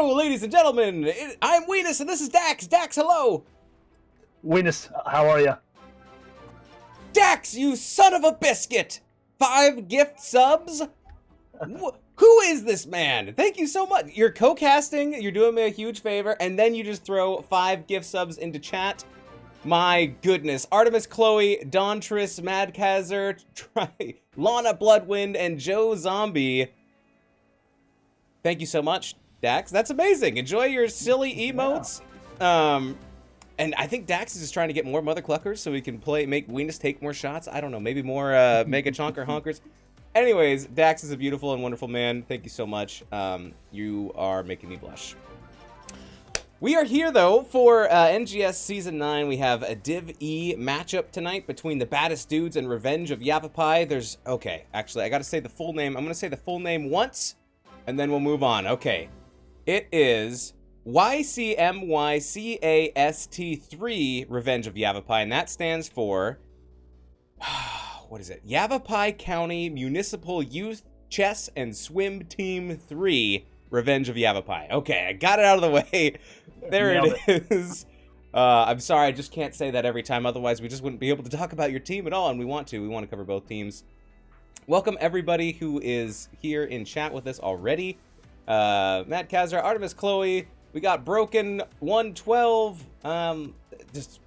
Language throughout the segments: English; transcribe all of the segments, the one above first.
Hello, ladies and gentlemen. I'm Weenus, and this is Dax. Dax, hello. Weenus, how are you? Dax, you son of a biscuit! 5 gift subs? Who is this man? Thank you so much. You're co-casting, you're doing me a huge favor, and then you just throw 5 gift subs into chat. My goodness. Artemis Chloe, Dontris, Madkazzer, Lana Bloodwind, and Joe Zombie. Thank you so much, Dax. That's amazing. Enjoy your silly emotes. Yeah. And I think Dax is just trying to get more Mother Cluckers so we can make Weenus take more shots. I don't know, maybe more Mega Chonker Honkers. Anyways, Dax is a beautiful and wonderful man. Thank you so much. You are making me blush. We are here, though, for NGS Season 9. We have a Div E matchup tonight between the Baddest Dudes and Revenge of Yavapai. Okay, actually, I gotta say the full name. I'm gonna say the full name once, and then we'll move on. Okay. It is YCMYCAST3 Revenge of Yavapai, and that stands for, what is it? Yavapai County Municipal Youth Chess and Swim Team 3 Revenge of Yavapai. Okay, I got it out of the way. There it is. I'm sorry, I just can't say that every time, otherwise we just wouldn't be able to talk about your team at all, and we want to cover both teams. Welcome everybody who is here in chat with us already. Matt Kazar, Artemis Chloe, we got Broken 112. Just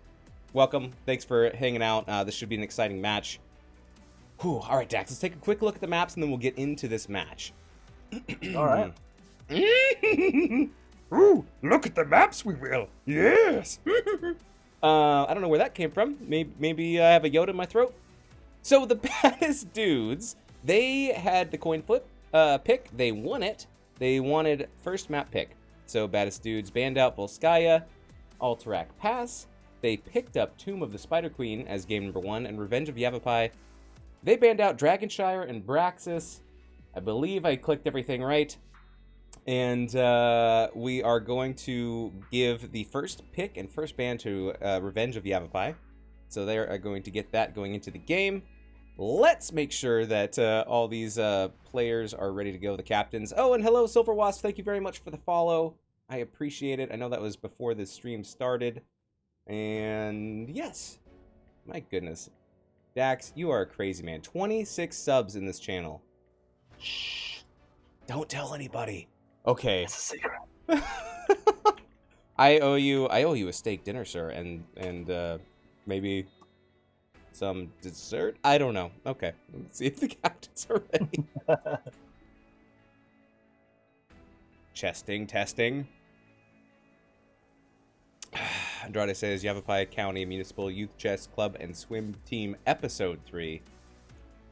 welcome. Thanks for hanging out. This should be an exciting match. Whew. All right, Dax, let's take a quick look at the maps and then we'll get into this match. All right. Ooh, look at the maps, we will. Yes. I don't know where that came from. Maybe I have a Yoda in my throat. So the Baddest Dudes, they had the coin flip pick. They won it. They wanted first map pick. So Baddest Dudes banned out Volskaya, Alterac Pass. They picked up Tomb of the Spider Queen as game number 1, and Revenge of Yavapai. They banned out Dragonshire and Braxis. I believe I clicked everything right. And we are going to give the first pick and first ban to Revenge of Yavapai. So they are going to get that going into the game. Let's make sure that all these players are ready to go, the captains. Oh, and hello, Silver Wasp. Thank you very much for the follow. I appreciate it. I know that was before the stream started. And yes, my goodness. Dax, you are a crazy man. 26 subs in this channel. Shh. Don't tell anybody. Okay. It's a secret. I owe you a steak dinner, sir, and maybe some dessert? I don't know. Okay. Let's see if the captains are ready. Testing. Andrade says Yavapai County Municipal Youth Chess Club and Swim Team Episode 3.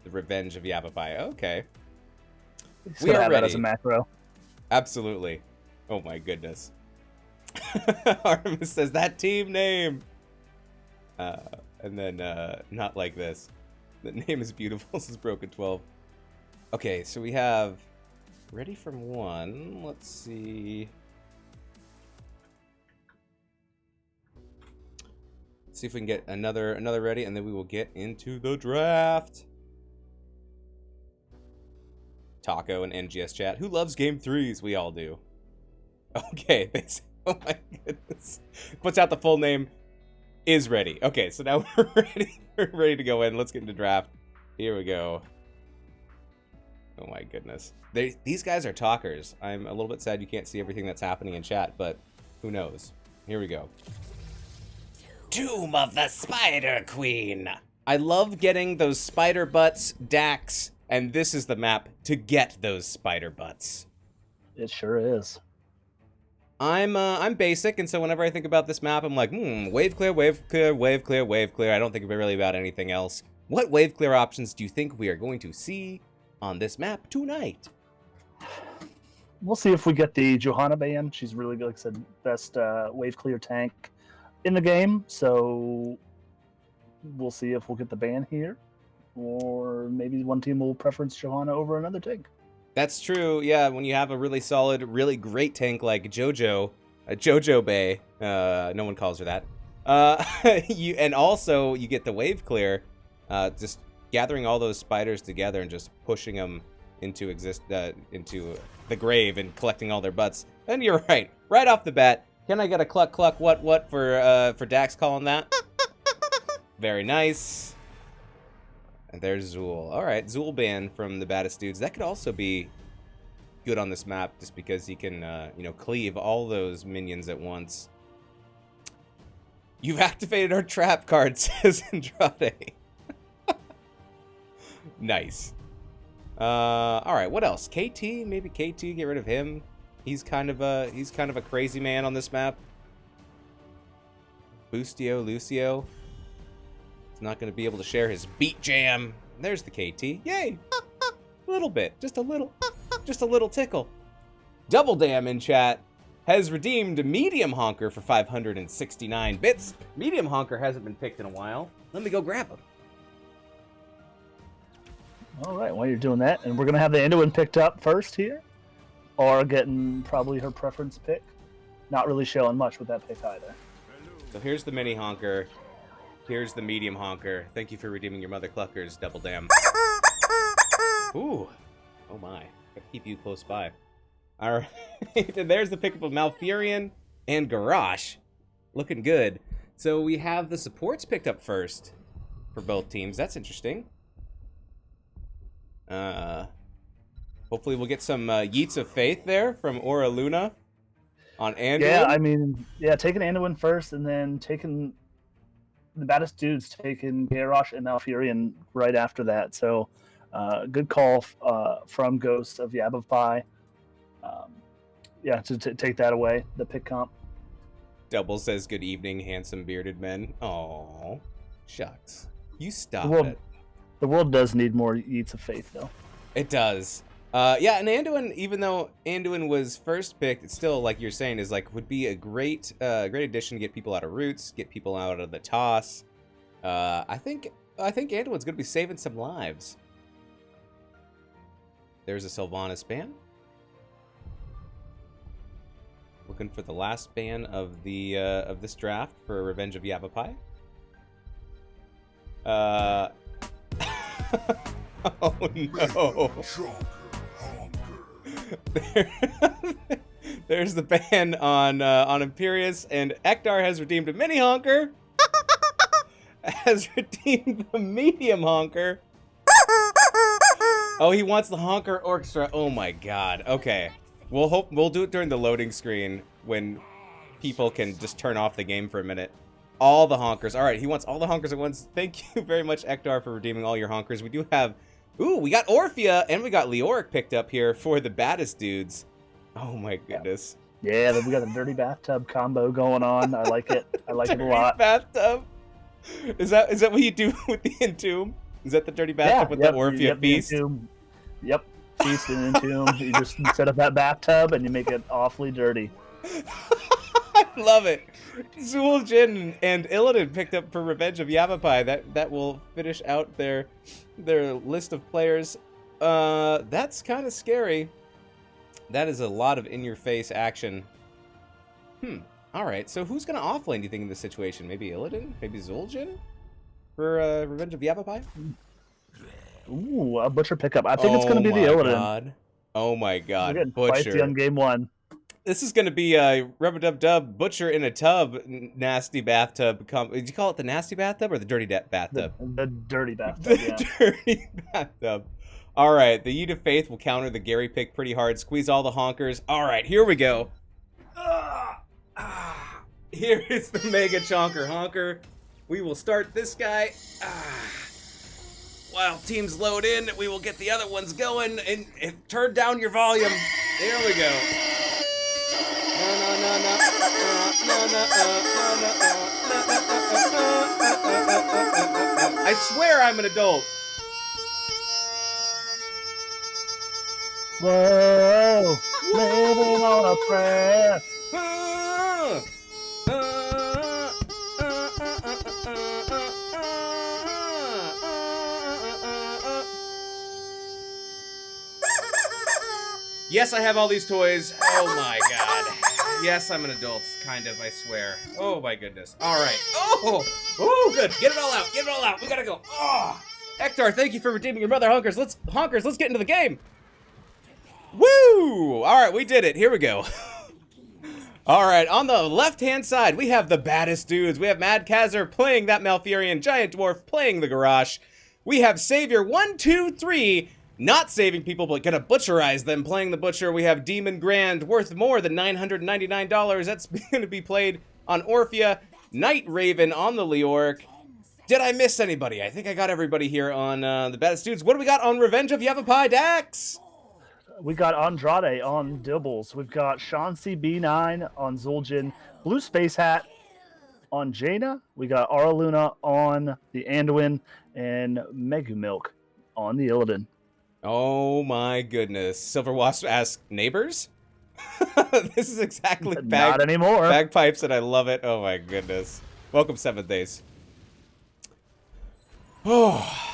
The Revenge of Yavapai. Okay. We are ready. That as a macro. Absolutely. Oh my goodness. Artemis says that team name. And then not like this. The name is beautiful. This is Broken 12. Okay, so we have ready from 1. Let's see. See if we can get another ready, and then we will get into the draft. Taco and NGS chat. Who loves game 3s? We all do. Okay. Oh my goodness. Puts out the full name. Is ready. Okay, so now we're ready. We're ready to go in. Let's get into draft. Here we go. Oh my goodness. These guys are talkers. I'm a little bit sad you can't see everything that's happening in chat, but who knows? Here we go. Tomb of the Spider Queen. I love getting those spider butts, Dax, and this is the map to get those spider butts. It sure is. I'm basic, and so whenever I think about this map, I'm like, wave clear, wave clear, wave clear, wave clear. I don't think really about anything else. What wave clear options do you think we are going to see on this map tonight? We'll see if we get the Johanna ban. She's really good, like I said, best wave clear tank in the game. So we'll see if we'll get the ban here, or maybe one team will preference Johanna over another tank. That's true, yeah, when you have a really solid, really great tank like Jojo Bay, no one calls her that, and also you get the wave clear, just gathering all those spiders together and just pushing them into the grave and collecting all their butts. And you're right. Right off the bat. Can I get a cluck cluck what for Dax calling that? Very nice. And there's Zool. All right, Zool ban from the Baddest Dudes. That could also be good on this map, just because he can, you know, cleave all those minions at once. You've activated our trap card, says Andrade. Nice. All right, what else? KT, maybe KT. Get rid of him. He's kind of a crazy man on this map. Boostio, Lucio. He's not going to be able to share his beat jam. There's the KT. Yay! A little bit, just a little tickle. Double Dam in chat has redeemed a medium honker for 569 bits. Medium honker hasn't been picked in a while. Let me go grab him. All right, while you're doing that, and we're going to have the Anduin picked up first here, or getting probably her preference pick. Not really showing much with that pick either. So here's the mini honker. Here's the medium honker. Thank you for redeeming your mother cluckers, Double Dam. Ooh. Oh my. Gotta keep you close by. Alright. And there's the pickup of Malfurion and Garrosh. Looking good. So we have the supports picked up first for both teams. That's interesting. Hopefully we'll get some Yeats of Faith there from Aura Luna on Anduin. Yeah, I mean, yeah, taking Anduin first and then taking the Baddest Dudes, taking Garrosh and Malfurion right after that. So good call from Ghost of Yavapai. Yeah, to take that away, the pick comp. Double says, good evening, handsome bearded men. Aww. Shucks. You stop it. The world does need more Yeats of Faith, though. It does. Yeah, and Anduin, even though Anduin was first picked, it's still, like you're saying, is like would be a great addition to get people out of Roots, get people out of the toss. I think Anduin's gonna be saving some lives. There's a Sylvanas ban. Looking for the last ban of the of this draft for Revenge of Yavapai. Oh no. There's the ban on Imperius, and Ektar has redeemed a mini honker. Has redeemed the medium honker. Oh, he wants the honker orchestra. Oh my god. Okay. We'll do it during the loading screen when people can just turn off the game for a minute. All the honkers. All right, he wants all the honkers at once. Thank you very much, Ektar, for redeeming all your honkers. We do have... Ooh, we got Orphea, and we got Leoric picked up here for the Baddest Dudes. Oh my goodness. Yeah, we got a dirty bathtub combo going on. I like it. I like it a lot. Bathtub? Is that what you do with the Entomb? Is that the dirty bathtub with the Orphea feast? Yep. Feast and Entomb. You just set up that bathtub and you make it awfully dirty. I love it. Zool Jin and Illidan picked up for Revenge of Yavapai. That will finish out their list of players. That's kind of scary. That is a lot of in-your-face action. All right. So who's gonna offlane? Do you think in this situation? Maybe Illidan? Maybe Zool Jin for Revenge of Yavapai? Ooh, a Butcher pickup. I think it's gonna be the Illidan. Oh my god, Butcher. Feisty on game one. This is going to be a Rub-a-Dub-Dub Butcher in a Tub nasty bathtub. Did you call it the nasty bathtub or the dirty bathtub? The dirty bathtub, The dirty bathtub. All right, the Yeet of Faith will counter the Gary pick pretty hard. Squeeze all the honkers. All right, here we go. Here is the Mega Chonker Honker. We will start this guy. While teams load in, we will get the other ones going. And turn down your volume. There we go. I swear I'm an adult. Whoa, living on a prayer. Yes, I have all these toys. Oh my god. Yes, I'm an adult, kind of, I swear. Oh my goodness. All right. Oh, good. Get it all out. Get it all out. We gotta go. Oh, Ektar, thank you for redeeming your mother honkers. Let's get into the game. Woo! All right, we did it. Here we go. All right, on the left-hand side, we have the baddest dudes. We have Mad Kazzer playing that Malfurion, Giant Dwarf playing the Garrosh. We have Savior 1, 2, 3, not saving people, but gonna butcherize them, playing the Butcher. We have Demon Grand, worth more than $999. That's gonna be played on Orphea. Night Raven on the Leoric. Did I miss anybody? I think I got everybody here on the baddest dudes. What do we got on Revenge of Yavapai, Dax? We got Andrade on Dibbles. We've got Shansi B9 on Zul'jin. Blue Space Hat on Jaina. We got Araluna on the Anduin. And Megumilk on the Illidan. Oh my goodness. Silver Wasp asks, neighbors? This is exactly Not anymore. Bagpipes, and I love it. Oh my goodness. Welcome 7 days. Oh.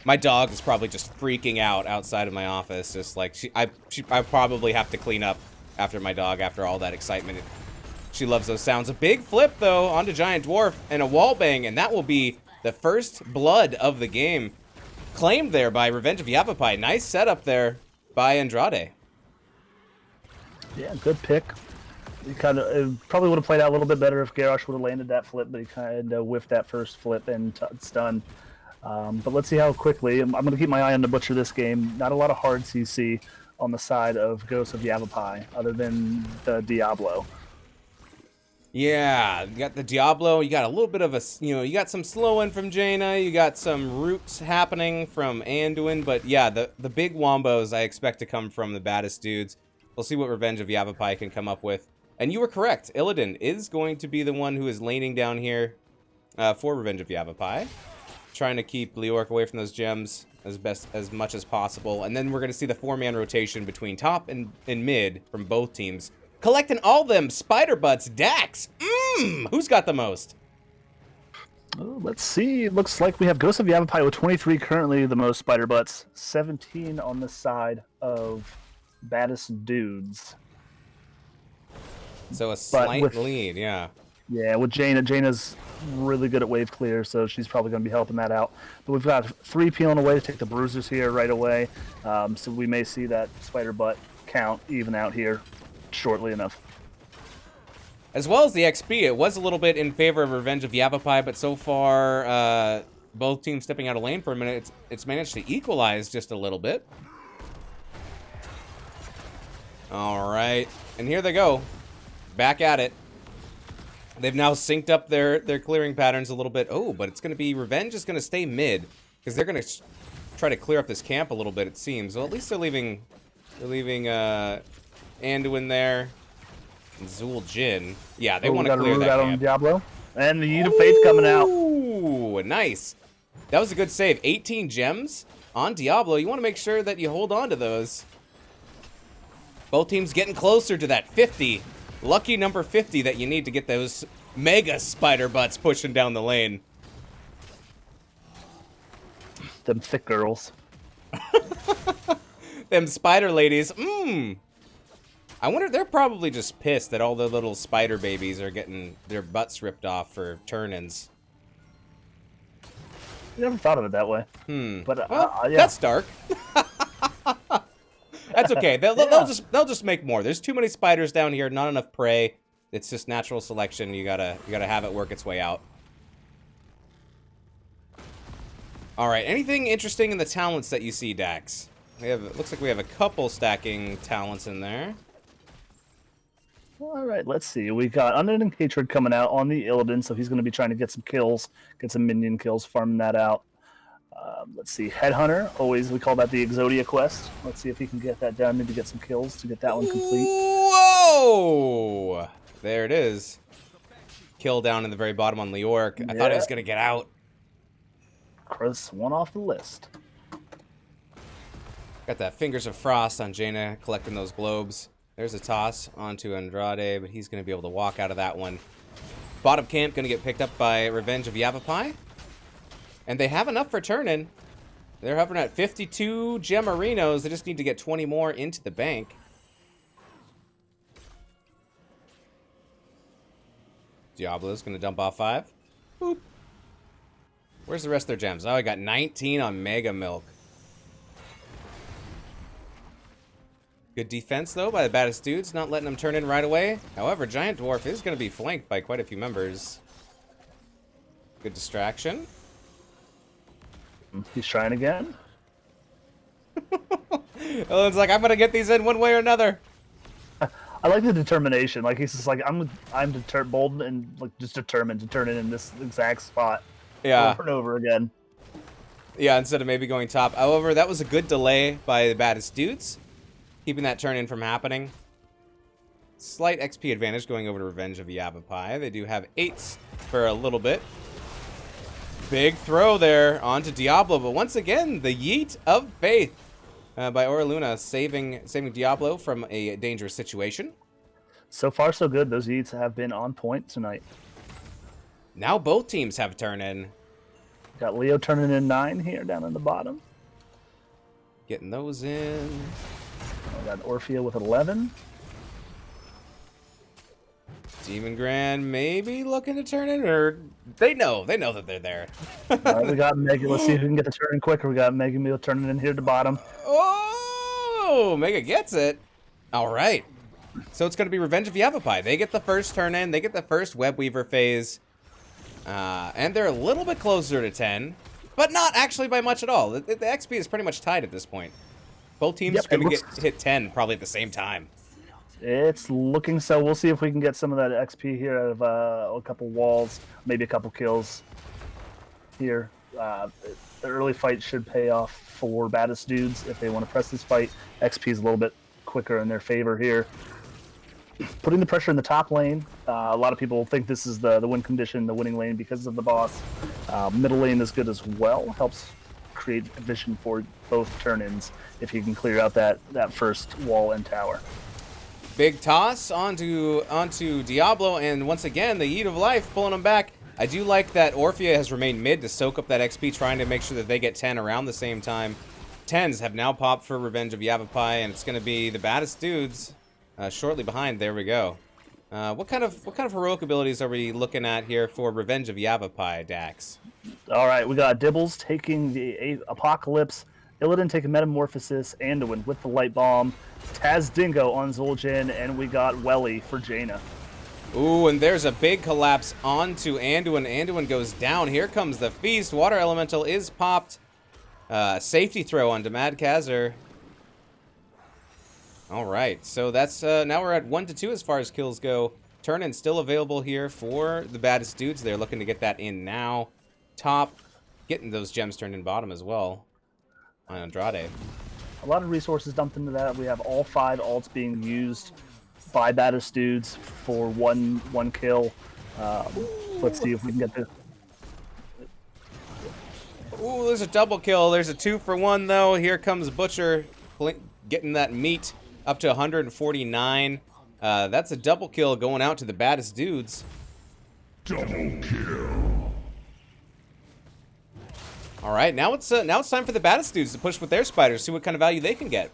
My dog is probably just freaking out outside of my office. Just like, I probably have to clean up after my dog after all that excitement. She loves those sounds. A big flip, though, onto Giant Dwarf and a wall bang, and that will be the first blood of the game. Claimed there by Revenge of Yavapai. Nice setup there by Andrade. Yeah, good pick. He probably would have played out a little bit better if Garrosh would have landed that flip, but he kind of whiffed that first flip and stun. But let's see how quickly. I'm going to keep my eye on the Butcher this game. Not a lot of hard CC on the side of Ghost of Yavapai, other than the Diablo. Yeah, you got the Diablo. You got a little bit of a, you got some slowing from Jaina. You got some roots happening from Anduin. But yeah, the big wombos I expect to come from the baddest dudes. We'll see what Revenge of Yavapai can come up with. And you were correct. Illidan is going to be the one who is laning down here for Revenge of Yavapai. Trying to keep Leoric away from those gems as much as possible. And then we're going to see the 4-man rotation between top and mid from both teams. Collecting all them spider butts. Dax! Who's got the most? Oh, let's see. It looks like we have Ghost of Yavapai with 23 currently the most spider butts. 17 on the side of baddest dudes. So a slight lead, yeah. Yeah, with Jaina. Jaina's really good at wave clear, so she's probably going to be helping that out. But we've got 3 peeling away to take the bruisers here right away. So we may see that spider butt count even out here shortly enough. As well as the XP, it was a little bit in favor of Revenge of Yavapai, but so far, both teams stepping out of lane for a minute, it's managed to equalize just a little bit. All right, and here they go. Back at it. They've now synced up their clearing patterns a little bit. Oh, but it's going to be Revenge is going to stay mid because they're going to try to clear up this camp a little bit, it seems. Well, at least they're leaving Anduin there. And Zul'jin. Yeah, they want to clear that camp. On Diablo. And the Yeet of Faith coming out. Ooh, nice. That was a good save. 18 gems on Diablo. You want to make sure that you hold on to those. Both teams getting closer to that 50. Lucky number 50 that you need to get those mega spider butts pushing down the lane. Them thick girls. Them spider ladies. I wonder, they're probably just pissed that all the little spider babies are getting their butts ripped off for turn-ins. Never thought of it that way. But well, yeah. That's dark. That's okay. They'll just make more. There's too many spiders down here, not enough prey. It's just natural selection. You gotta have it work its way out. All right. Anything interesting in the talents that you see, Dax? Looks like we have a couple stacking talents in there. All right, let's see. We got Unending Hatred coming out on the Illidan, so he's going to be trying to get some kills, get some minion kills, farming that out. Let's see. Headhunter, always we call that the Exodia quest. Let's see if he can get that done, maybe get some kills to get that one complete. Whoa! There it is. Kill down in the very bottom on Leoric. I thought he was going to get out. Chris, one off the list. Got that Fingers of Frost on Jaina, collecting those globes. There's a toss onto Andrade, but he's going to be able to walk out of that one. Bottom camp going to get picked up by Revenge of Yavapai. And they have enough for turn-in. They're hovering at 52 Gemarinos. They just need to get 20 more into the bank. Diablo's going to dump off 5. Boop. Where's the rest of their gems? Oh, I got 19 on Mega Milk. Good defense, though, by the Baddest Dudes, not letting them turn in right away. However, Giant Dwarf is going to be flanked by quite a few members. Good distraction. He's trying again. Ellen's like, I'm going to get these in one way or another. I like the determination. Like, he's just like, I'm bold and like just determined to turn it in this exact spot. Yeah. Over and over again. Yeah, instead of maybe going top. However, that was a good delay by the Baddest Dudes, keeping that turn in from happening. Slight XP advantage going over to Revenge of Yavapai. They do have 8s for a little bit. Big throw there onto Diablo, but once again, the Yeet of Faith by Oraluna saving Diablo from a dangerous situation. So far, so good. Those Yeets have been on point tonight. Now both teams have turn in. Got Leo turning in 9 here down in the bottom. Getting those in. We got Orphea with 11. Demon Grand maybe looking to turn in, or they know that they're there. All right, we got Mega. Let's see if we can get the turn in quicker. We got Mega Meal turning in here at the bottom. Oh, Mega gets it. All right. So it's going to be Revenge of Yavapai. They get the first turn in. They get the first Web Weaver phase. And they're a little bit closer to 10, but not actually by much at all. The XP is pretty much tied at this point. Both teams are going to hit 10 probably at the same time. It's looking so. We'll see if we can get some of that XP here out of a couple walls, maybe a couple kills here. The early fight should pay off for Baddest Dudes if they want to press this fight. XP is a little bit quicker in their favor here. Putting the pressure in the top lane. A lot of people think this is the win condition, the winning lane because of the boss. Middle lane is good as well. Helps create vision for both turn-ins if you can clear out that first wall and tower. Big toss onto Diablo, and once again, the Yeet of Life pulling him back. I do like that Orphea has remained mid to soak up that XP, trying to make sure that they get 10 around the same time. 10s have now popped for Revenge of Yavapai, and it's going to be the Baddest Dudes shortly behind. There we go. What kind of heroic abilities are we looking at here for Revenge of Yavapai, Dax? All right, we got Dibbles taking the Apocalypse, Illidan taking Metamorphosis, Anduin with the Light Bomb, Taz Dingo on Zul'jin, and we got Welly for Jaina. Ooh, and there's a big collapse onto Anduin. Anduin goes down. Here comes the feast. Water Elemental is popped. Safety throw onto Mad Kazir. All right, so that's now we're at 1-2 as far as kills go. Turn-in still available here for the Baddest Dudes. They're looking to get that in now. Top, getting those gems turned in bottom as well on Andrade. A lot of resources dumped into that. We have all 5 ults being used by Baddest Dudes for one kill. Let's see if we can get the... Ooh, there's a double kill. There's a 2 for 1 though. Here comes Butcher getting that meat up to 149. That's a double kill going out to the Baddest Dudes. Double kill. All right, now it's time for the Baddest Dudes to push with their spiders, see what kind of value they can get.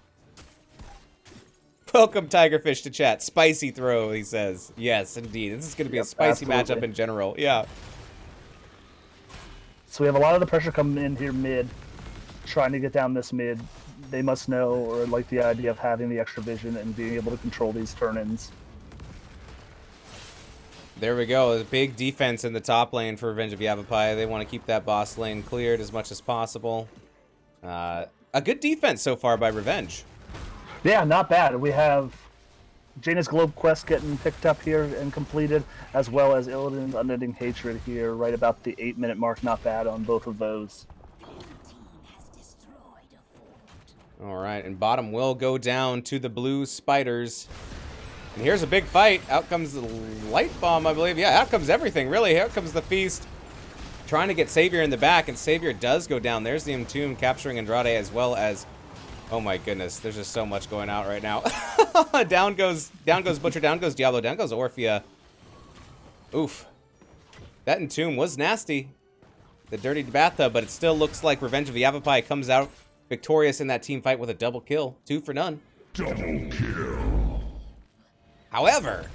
Welcome, Tigerfish, to chat. Spicy throw, he says. Yes, indeed. This is going to be a spicy matchup in general. Yeah. So we have a lot of the pressure coming in here mid, trying to get down this mid. They must know or like the idea of having the extra vision and being able to control these turn-ins. There we go. A big defense in the top lane for Revenge of Yavapai. They want to keep that boss lane cleared as much as possible. A good defense so far by Revenge. Yeah, not bad. We have Jaina's Globe Quest getting picked up here and completed, as well as Illidan's Unending Hatred here, right about the 8-minute mark. Not bad on both of those. All right, and bottom will go down to the blue spiders. And here's a big fight. Out comes the light bomb, I believe. Yeah, out comes everything, really. Here comes the feast. Trying to get Savior in the back, and Savior does go down. There's the Entomb capturing Andrade, as well as... Oh my goodness, there's just so much going out right now. down goes Butcher, down goes Diablo, down goes Orphea. Oof. That Entomb was nasty. The dirty bathtub, but it still looks like Revenge of Yavapai comes out victorious in that team fight with a double kill. 2 for none. Double kill. However,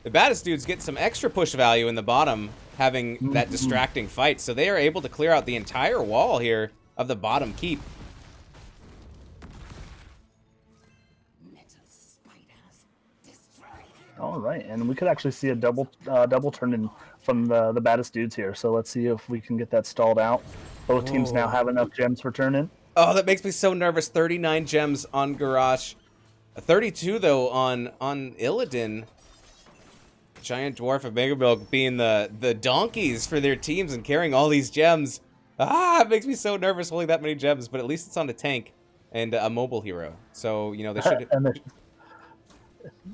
the Baddest Dudes get some extra push value in the bottom, having that distracting fight, so they are able to clear out the entire wall here of the bottom keep. All right, and we could actually see a double turn in from the baddest dudes here. So let's see if we can get that stalled out. Both teams now have enough gems for turn-in. Oh, that makes me so nervous. 39 gems on Garrosh. 32 though on Illidan. Giant Dwarf and Mega Milk being the donkeys for their teams and carrying all these gems. It makes me so nervous holding that many gems, but at least it's on a tank and a mobile hero. So, you know, they should...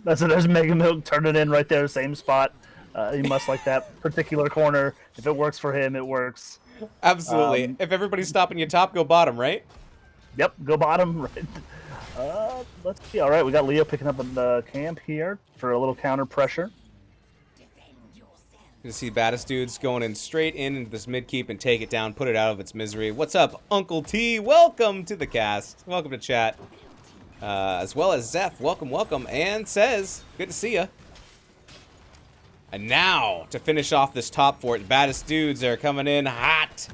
There's Mega Milk turning in right there, same spot. He must like that particular corner. If it works for him, it works. Absolutely. If everybody's stopping you top, go bottom, right? Yep, go bottom. Right. Let's see. All right, we got Leo picking up the camp here for a little counter pressure. You see Baddest Dudes going in straight into this mid keep and take it down, put it out of its misery. What's up, Uncle T? Welcome to the cast. Welcome to chat. As well as Zeph. Welcome, welcome. And says, good to see ya. And now, to finish off this top fort, Baddest Dudes are coming in hot.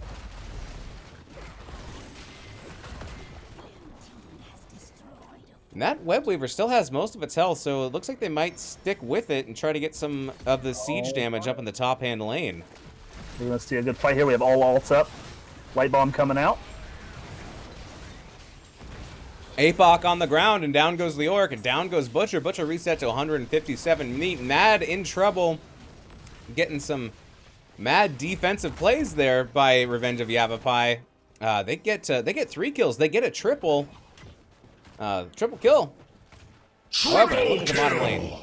And that Web Weaver still has most of its health, so it looks like they might stick with it and try to get some of the siege damage up in the top hand lane. We're going to see a good fight here. We have all ults up. Light Bomb coming out. Apoc on the ground, and down goes Leoric, and down goes Butcher. Butcher reset to 157 meat. Mad in trouble. Getting some mad defensive plays there by Revenge of Yavapai. They get 3 kills. They get a triple. Triple kill. However, look at the bottom lane.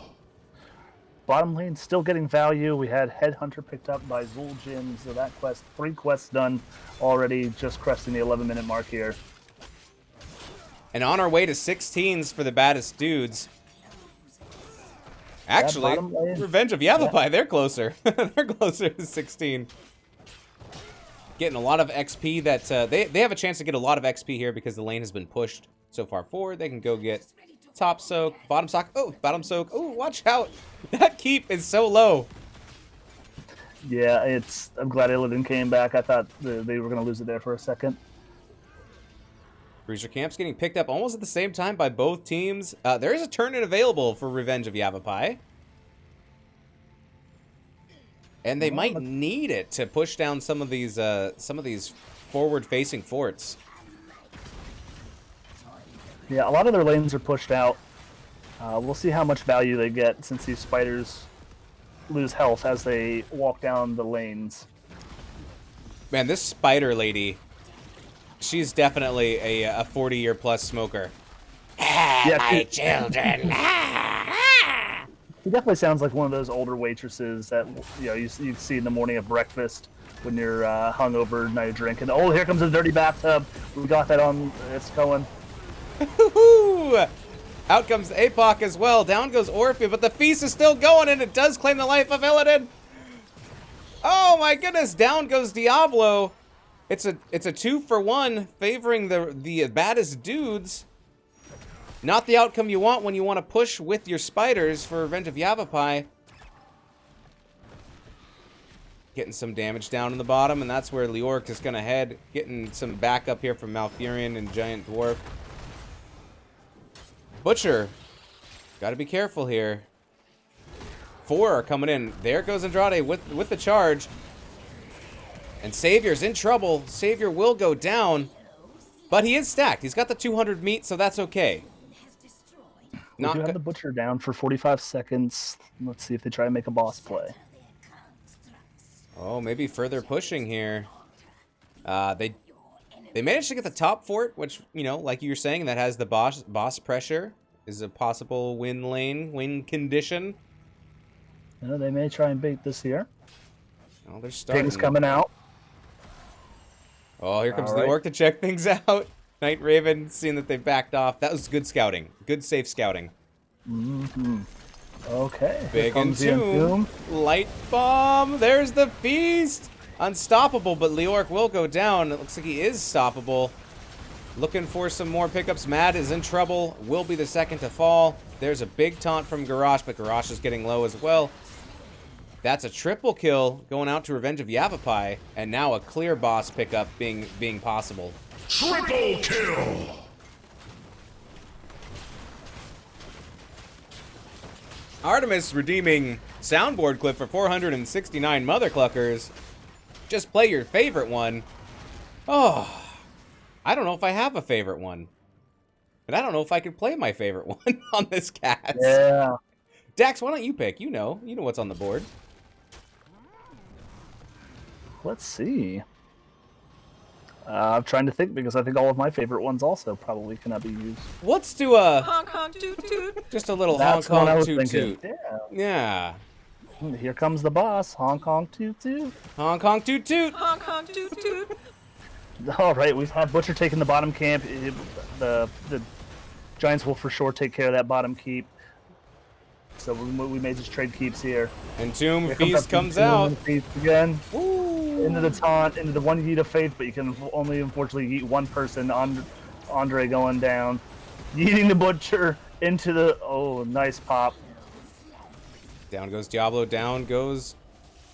Bottom lane still getting value. We had Headhunter picked up by Zul'jin, so that quest, 3 quests done already, just cresting the 11-minute mark here. And on our way to 16s for the Baddest Dudes. Actually, Revenge of Yavapai, they're closer. They're closer to 16. Getting a lot of XP that they have a chance to get a lot of XP here because the lane has been pushed so far forward. They can go get top soak, bottom soak. Oh, bottom soak. Oh, watch out. That keep is so low. Yeah, I'm glad Illidan came back. I thought they were going to lose it there for a second. Bruiser Camp's getting picked up almost at the same time by both teams. There is a turn-in available for Revenge of Yavapai. And they might need it to push down some of these forward-facing forts. Yeah, a lot of their lanes are pushed out. We'll see how much value they get since these spiders lose health as they walk down the lanes. Man, this spider lady, she's definitely a 40-year-plus smoker. Yeah, my children. She definitely sounds like one of those older waitresses that you see in the morning of breakfast when you're hungover, now you're drinking. Oh, here comes a dirty bathtub. We got that on. It's going. Out comes Apoc as well. Down goes Orpheus, but the feast is still going, and it does claim the life of Illidan. Oh my goodness! Down goes Diablo. It's a 2-for-1 favoring the Baddest Dudes. Not the outcome you want when you want to push with your spiders for Revenge of Yavapai. Getting some damage down in the bottom, and that's where Leoric is going to head. Getting some backup here from Malfurion and Giant Dwarf. Butcher. Got to be careful here. 4 are coming in. There goes Andrade with the charge. And Savior's in trouble. Savior will go down. But he is stacked. He's got the 200 meat, so that's okay. We do have the Butcher down for 45 seconds. Let's see if they try and make a boss play. Oh, maybe further pushing here. They managed to get the top fort, which, you know, like you were saying, that has the boss pressure. Is a possible win condition. You know, they may try and bait this here. Oh, they're starting. Pig's coming out. Oh, here comes the orc to check things out. Night Raven, seeing that they backed off. That was good scouting. Good, safe scouting. Mm-hmm. Okay. Big Entomb. Light Bomb. There's the feast. Unstoppable, but Leoric will go down. It looks like he is stoppable. Looking for some more pickups. Mad is in trouble. Will be the second to fall. There's a big taunt from Garrosh, but Garrosh is getting low as well. That's a triple kill going out to Revenge of Yavapai, and now a clear boss pickup being possible. Triple kill! Artemis redeeming soundboard clip for 469 mother cluckers. Just play your favorite one. Oh, I don't know if I have a favorite one. And I don't know if I can play my favorite one on this cast. Yeah. Dax, why don't you pick? You know what's on the board. Let's see. I'm trying to think because I think all of my favorite ones also probably cannot be used. Let's do a Honk honk toot toot. just a little That's Hong what I Kong was toot thinking. toot. Yeah. Yeah. Here comes the boss. Hong Kong toot toot. Hong Kong toot toot. Honk honk toot toot. All right, we've had Butcher taking the bottom camp. The Giants will for sure take care of that bottom keep. So we may just trade keeps here. Entomb Here Feast up comes Entomb out. Feast again. Ooh. Into the taunt, into the one yeet of faith, but you can only unfortunately yeet one person. Andre going down, yeeting the Butcher into the nice pop. Down goes Diablo. Down goes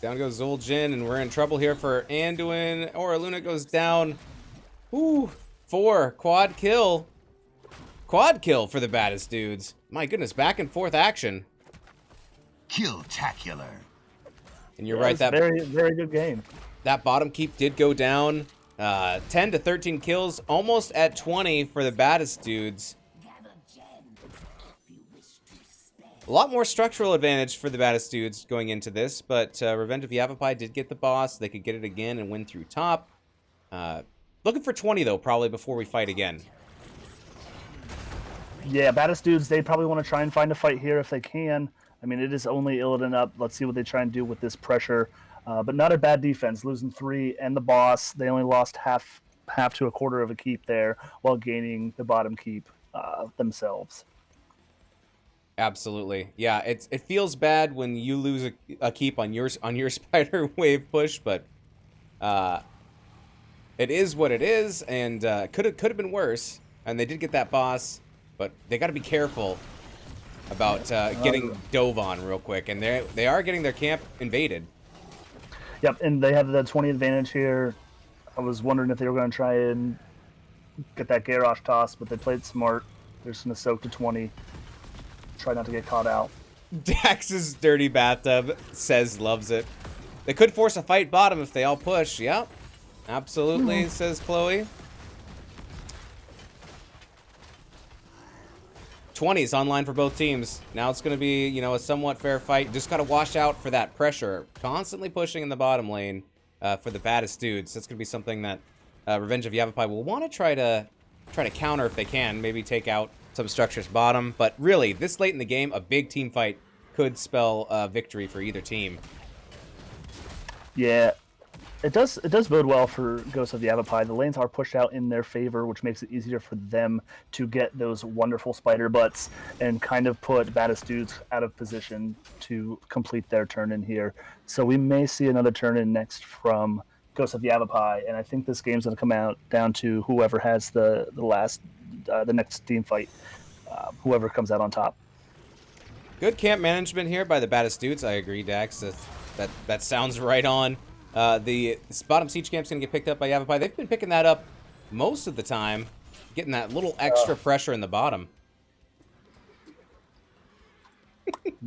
Zul'jin, and we're in trouble here for Anduin. Or Luna goes down. Ooh, 4 quad kill. Quad kill for the baddest dudes. My goodness, back and forth action. Kill-tacular. And you're right, that very, very good game. that bottom keep did go down. 10 to 13 kills, almost at 20 for the baddest dudes. A lot more structural advantage for the baddest dudes going into this, but Revenge of Yavapai did get the boss. They could get it again and win through top. Looking for 20, though, probably before we fight again. Yeah, baddest dudes, they probably want to try and find a fight here if they can. I mean, it is only Illidan up. Let's see what they try and do with this pressure. But not a bad defense, losing 3 and the boss. They only lost half to a quarter of a keep there while gaining the bottom keep themselves. Absolutely, yeah. It feels bad when you lose a keep on your spider wave push, but it is what it is, and could have been worse. And they did get that boss, but they got to be careful about getting dove on real quick. And they are getting their camp invaded. Yep, and they have the 20 advantage here. I was wondering if they were going to try and get that Garrosh toss, but they played smart. They're just going to soak to 20. Try not to get caught out. Dax's dirty bathtub says loves it. They could force a fight bottom if they all push. Yep, absolutely, says Chloe. 20s online for both teams. Now it's going to be, a somewhat fair fight. Just got to watch out for that pressure. Constantly pushing in the bottom lane for the baddest dudes. That's going to be something that Revenge of Yavapai will want to try to counter if they can. Maybe take out some structures bottom. But really, this late in the game, a big team fight could spell victory for either team. Yeah, it does bode well for Ghosts of Yavapai. The lanes are pushed out in their favor, which makes it easier for them to get those wonderful spider butts and kind of put baddest dudes out of position to complete their turn in here. So we may see another turn in next from Ghosts of Yavapai, and I think this game's going to come out down to whoever has the next team fight, whoever comes out on top. Good camp management here by the baddest dudes. I agree, Dax. That sounds right on. The bottom siege camp's going to get picked up by Yavapai. They've been picking that up most of the time, getting that little extra pressure in the bottom.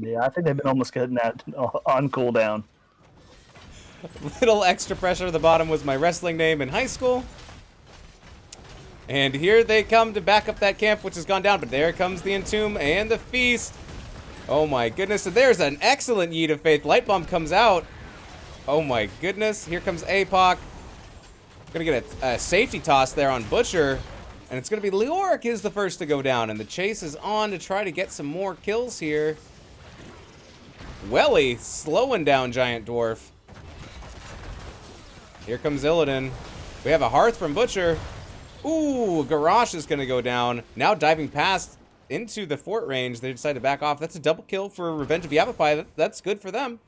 Yeah, I think they've been almost getting that on cooldown. Little extra pressure at the bottom was my wrestling name in high school. And here they come to back up that camp, which has gone down. But there comes the Entomb and the Feast. Oh my goodness. And there's an excellent Yeet of Faith. Light Bomb comes out. Oh my goodness. Here comes APOC. Gonna get a safety toss there on Butcher. And it's gonna be Leoric is the first to go down. And the chase is on to try to get some more kills here. Welly slowing down Giant Dwarf. Here comes Illidan. We have a Hearth from Butcher. Ooh, Garrosh is going to go down. Now diving past into the fort range. They decide to back off. That's a double kill for Revenge of Yavapai. That's good for them.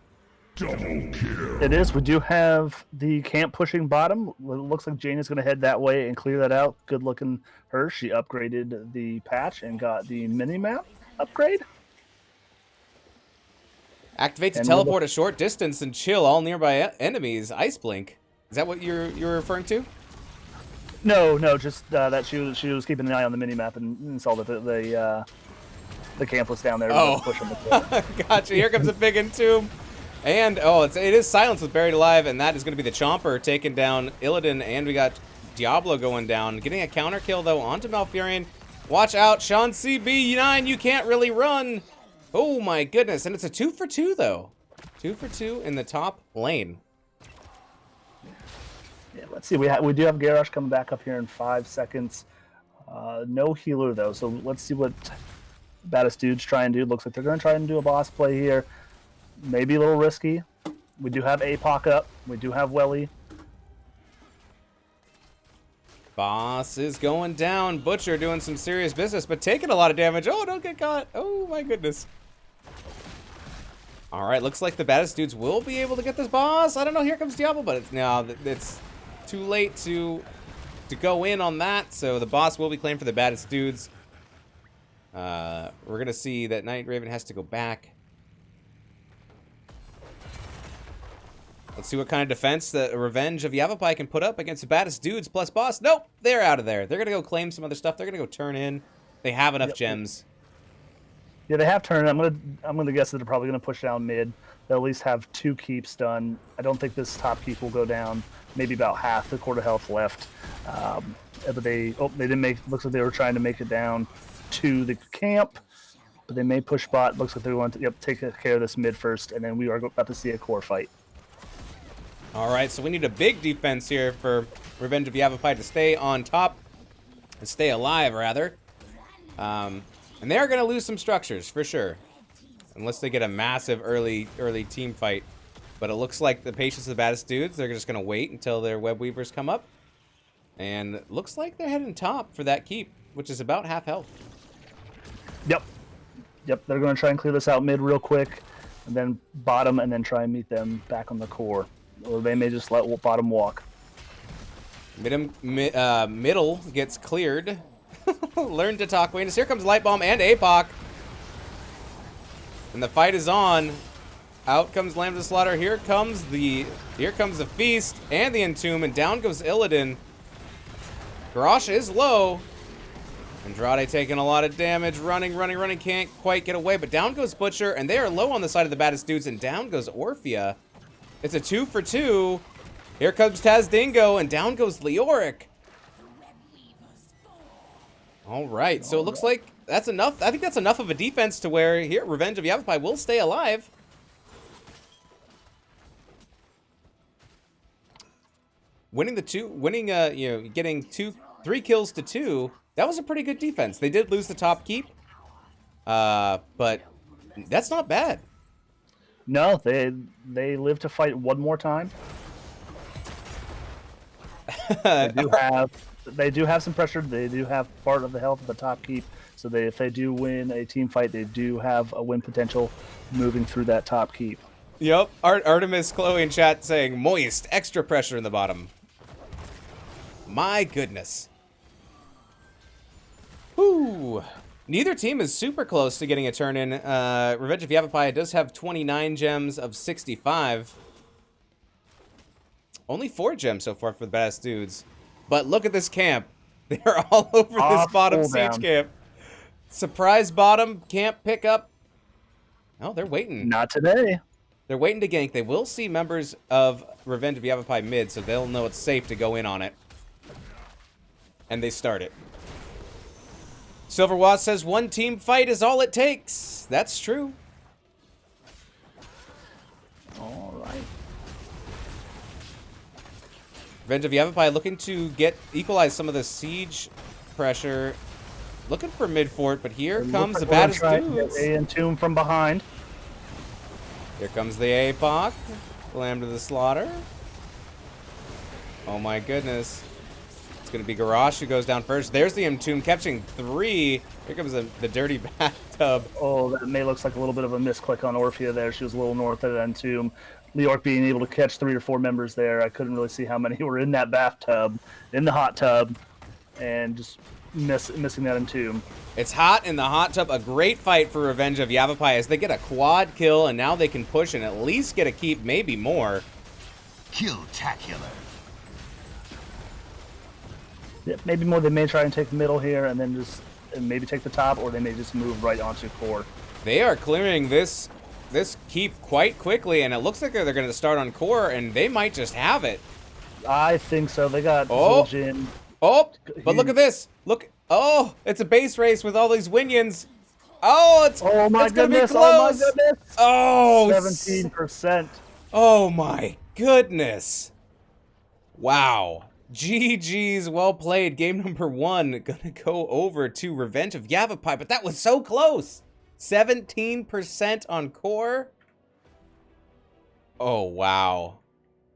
Double kill. It is. We do have the camp pushing bottom. It looks like Jane is going to head that way and clear that out. Good looking her. She upgraded the patch and got the mini-map upgrade. Activate to And teleport a short distance and chill all nearby enemies. Ice Blink. Is that what you're referring to? No, just that she was keeping an eye on the mini-map and saw that the camp was down there. Oh, Push him. gotcha. Here comes a big entomb. And, it is Silence with Buried Alive, and that is going to be the Chomper taking down Illidan, and we got Diablo going down. Getting a counter kill, though, onto Malfurion. Watch out, Sean CB9, you can't really run. Oh, my goodness. And it's a 2 for 2, though. 2 for 2 in the top lane. Yeah, let's see. We do have Garrosh coming back up here in 5 seconds. No healer, though, so let's see what Baddest Dudes try and do. Looks like they're going to try and do a boss play here. Maybe a little risky. We do have APOC up. We do have Welly. Boss is going down. Butcher doing some serious business, but taking a lot of damage. Oh, don't get caught. Oh, my goodness. All right, looks like the Baddest Dudes will be able to get this boss. I don't know. Here comes Diablo, but it's too late to go in on that. So the boss will be claimed for the Baddest Dudes. We're going to see that Night Raven has to go back. Let's see what kind of defense the Revenge of Yavapai can put up against the Baddest Dudes plus boss. Nope, they're out of there. They're going to go claim some other stuff. They're going to go turn in. They have enough gems. Yeah, they have turned. I'm gonna guess that they're probably going to push down mid. They'll at least have 2 keeps done. I don't think this top keep will go down. Maybe about half the quarter health left. But they didn't make. Looks like they were trying to make it down to the camp. But they may push bot. Looks like they're going to take care of this mid first, and then we are about to see a core fight. All right, so we need a big defense here for Revenge of Yavapai to stay on top, to stay alive, rather. And they're going to lose some structures, for sure, unless they get a massive early team fight. But it looks like the patience of the Baddest Dudes, they're just going to wait until their Web Weavers come up. And it looks like they're heading top for that keep, which is about half health. Yep, they're going to try and clear this out mid real quick, and then bottom, and then try and meet them back on the core. Or they may just let bottom walk. Middle gets cleared. Learn to talk, Wayne. Here comes Light Bomb and APOC. And the fight is on. Out comes Lambda Slaughter. Here comes the feast and the entomb, and down goes Illidan. Garrosh is low. Andrade taking a lot of damage, running, can't quite get away, but down goes Butcher, and they are low on the side of the Baddest Dudes, and down goes Orphea. It's a 2 for 2. Here comes Taz Dingo, and down goes Leoric. All right, so it looks like that's enough. I think that's enough of a defense to where here Revenge of Yavapai will stay alive. Getting 3 kills to 2. That was a pretty good defense. They did lose the top keep, but that's not bad. No, they live to fight one more time. They do have some pressure. They do have part of the health of the top keep. So if they do win a team fight, they do have a win potential moving through that top keep. Yep. Artemis Chloe in chat saying moist, extra pressure in the bottom. My goodness. Whew. Neither team is super close to getting a turn in. Revenge of Yavapai does have 29 gems of 65. Only 4 gems so far for the Baddest Dudes. But look at this camp. They're all over this bottom siege camp. Surprise bottom camp pickup. Oh, they're waiting. Not today. They're waiting to gank. They will see members of Revenge of Yavapai mid, so they'll know it's safe to go in on it. And they start it. Silver Wasp says 1 team fight is all it takes. That's true. All right. Revenge of Yavapai looking to equalize some of the siege pressure. Looking for mid fort, but here comes the Baddest Dudes. A entomb from behind. Here comes the APOC. Lambda the Slaughter. Oh my goodness. It's going to be Garrosh who goes down first. There's the entomb catching 3. Here comes the dirty bathtub. Oh, that may looks like a little bit of a misclick on Orphea there. She was a little north of the entomb. Leoric being able to catch 3 or 4 members there. I couldn't really see how many were in that bathtub, in the hot tub, and just missing that entomb. It's hot in the hot tub. A great fight for Revenge of Yavapai as they get a quad kill, and now they can push and at least get a keep, maybe more. Kill-tacular. Yeah, maybe more. They may try and take the middle here, and then just and maybe take the top, or they may just move right onto core. They are clearing this keep quite quickly, and it looks like they're going to start on core, and they might just have it. I think so. They got Oh. Zul'jin. Oh, but look at this. Look. Oh, it's a base race with all these Winions. Oh, it's my gonna goodness! be Oh my close. goodness! Oh, 17%. Oh my goodness. Wow. GG's, well played. Game number 1 gonna go over to Revenge of Yavapai, but that was so close. 17% on core. Oh, wow.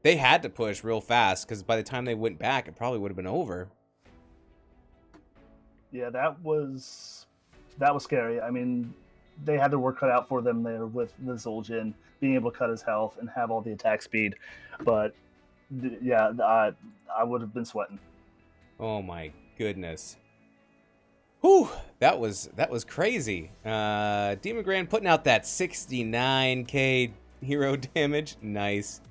They had to push real fast, because by the time they went back, it probably would have been over. Yeah, that was scary. I mean, they had their work cut out for them there with the Zul'jin being able to cut his health and have all the attack speed. But yeah, I would have been sweating. Oh my goodness. Whew, that was crazy. Demon Grand putting out that 69k hero damage. Nice.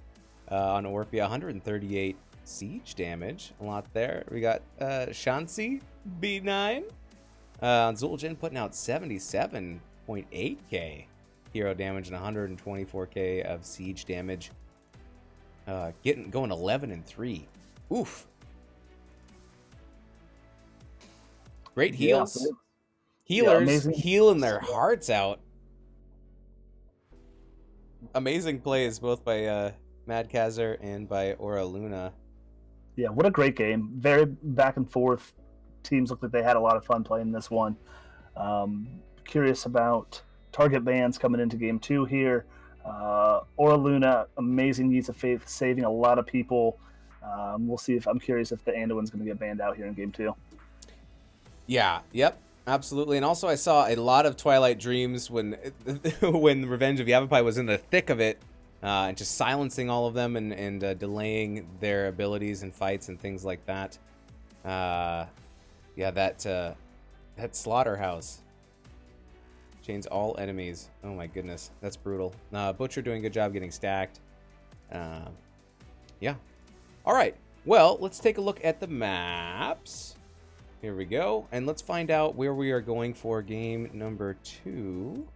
On Orphea, 138 siege damage. A lot there. We got Shansi B9. On Zul'jin putting out 77.8k hero damage and 124k of siege damage. Going 11-3. Oof. Great heals. Healers healing their hearts out. Amazing plays both by Mad Kazar and by Aura Luna. Yeah, what a great game. Very back and forth. Teams look like they had a lot of fun playing this one. Curious about target bans coming into game 2 here. Aura Luna, amazing use of faith, saving a lot of people. We'll see if I'm curious if the Anduin's going to get banned out here in game 2. Yeah, yep, absolutely. And also I saw a lot of Twilight Dreams when when Revenge of Yavapai was in the thick of it, and just silencing all of them and delaying their abilities and fights and things like that. Yeah, that slaughterhouse chains all enemies. Oh my goodness, that's brutal. Butcher doing a good job getting stacked. Yeah. All right. Well, let's take a look at the maps. Here we go, and let's find out where we are going for game number 2.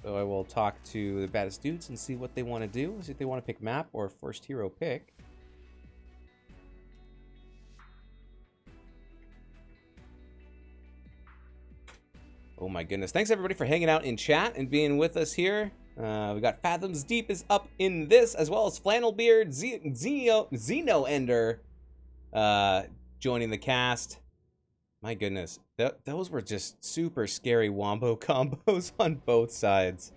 So I will talk to the Baddest dudes and see what they want to do. See if they want to pick map or first hero pick. Oh my goodness. Thanks everybody for hanging out in chat and being with us here. We got Fathoms Deep is up in this, as well as Flannelbeard, Zeno Ender joining the cast. My goodness. Those were just super scary wombo combos on both sides.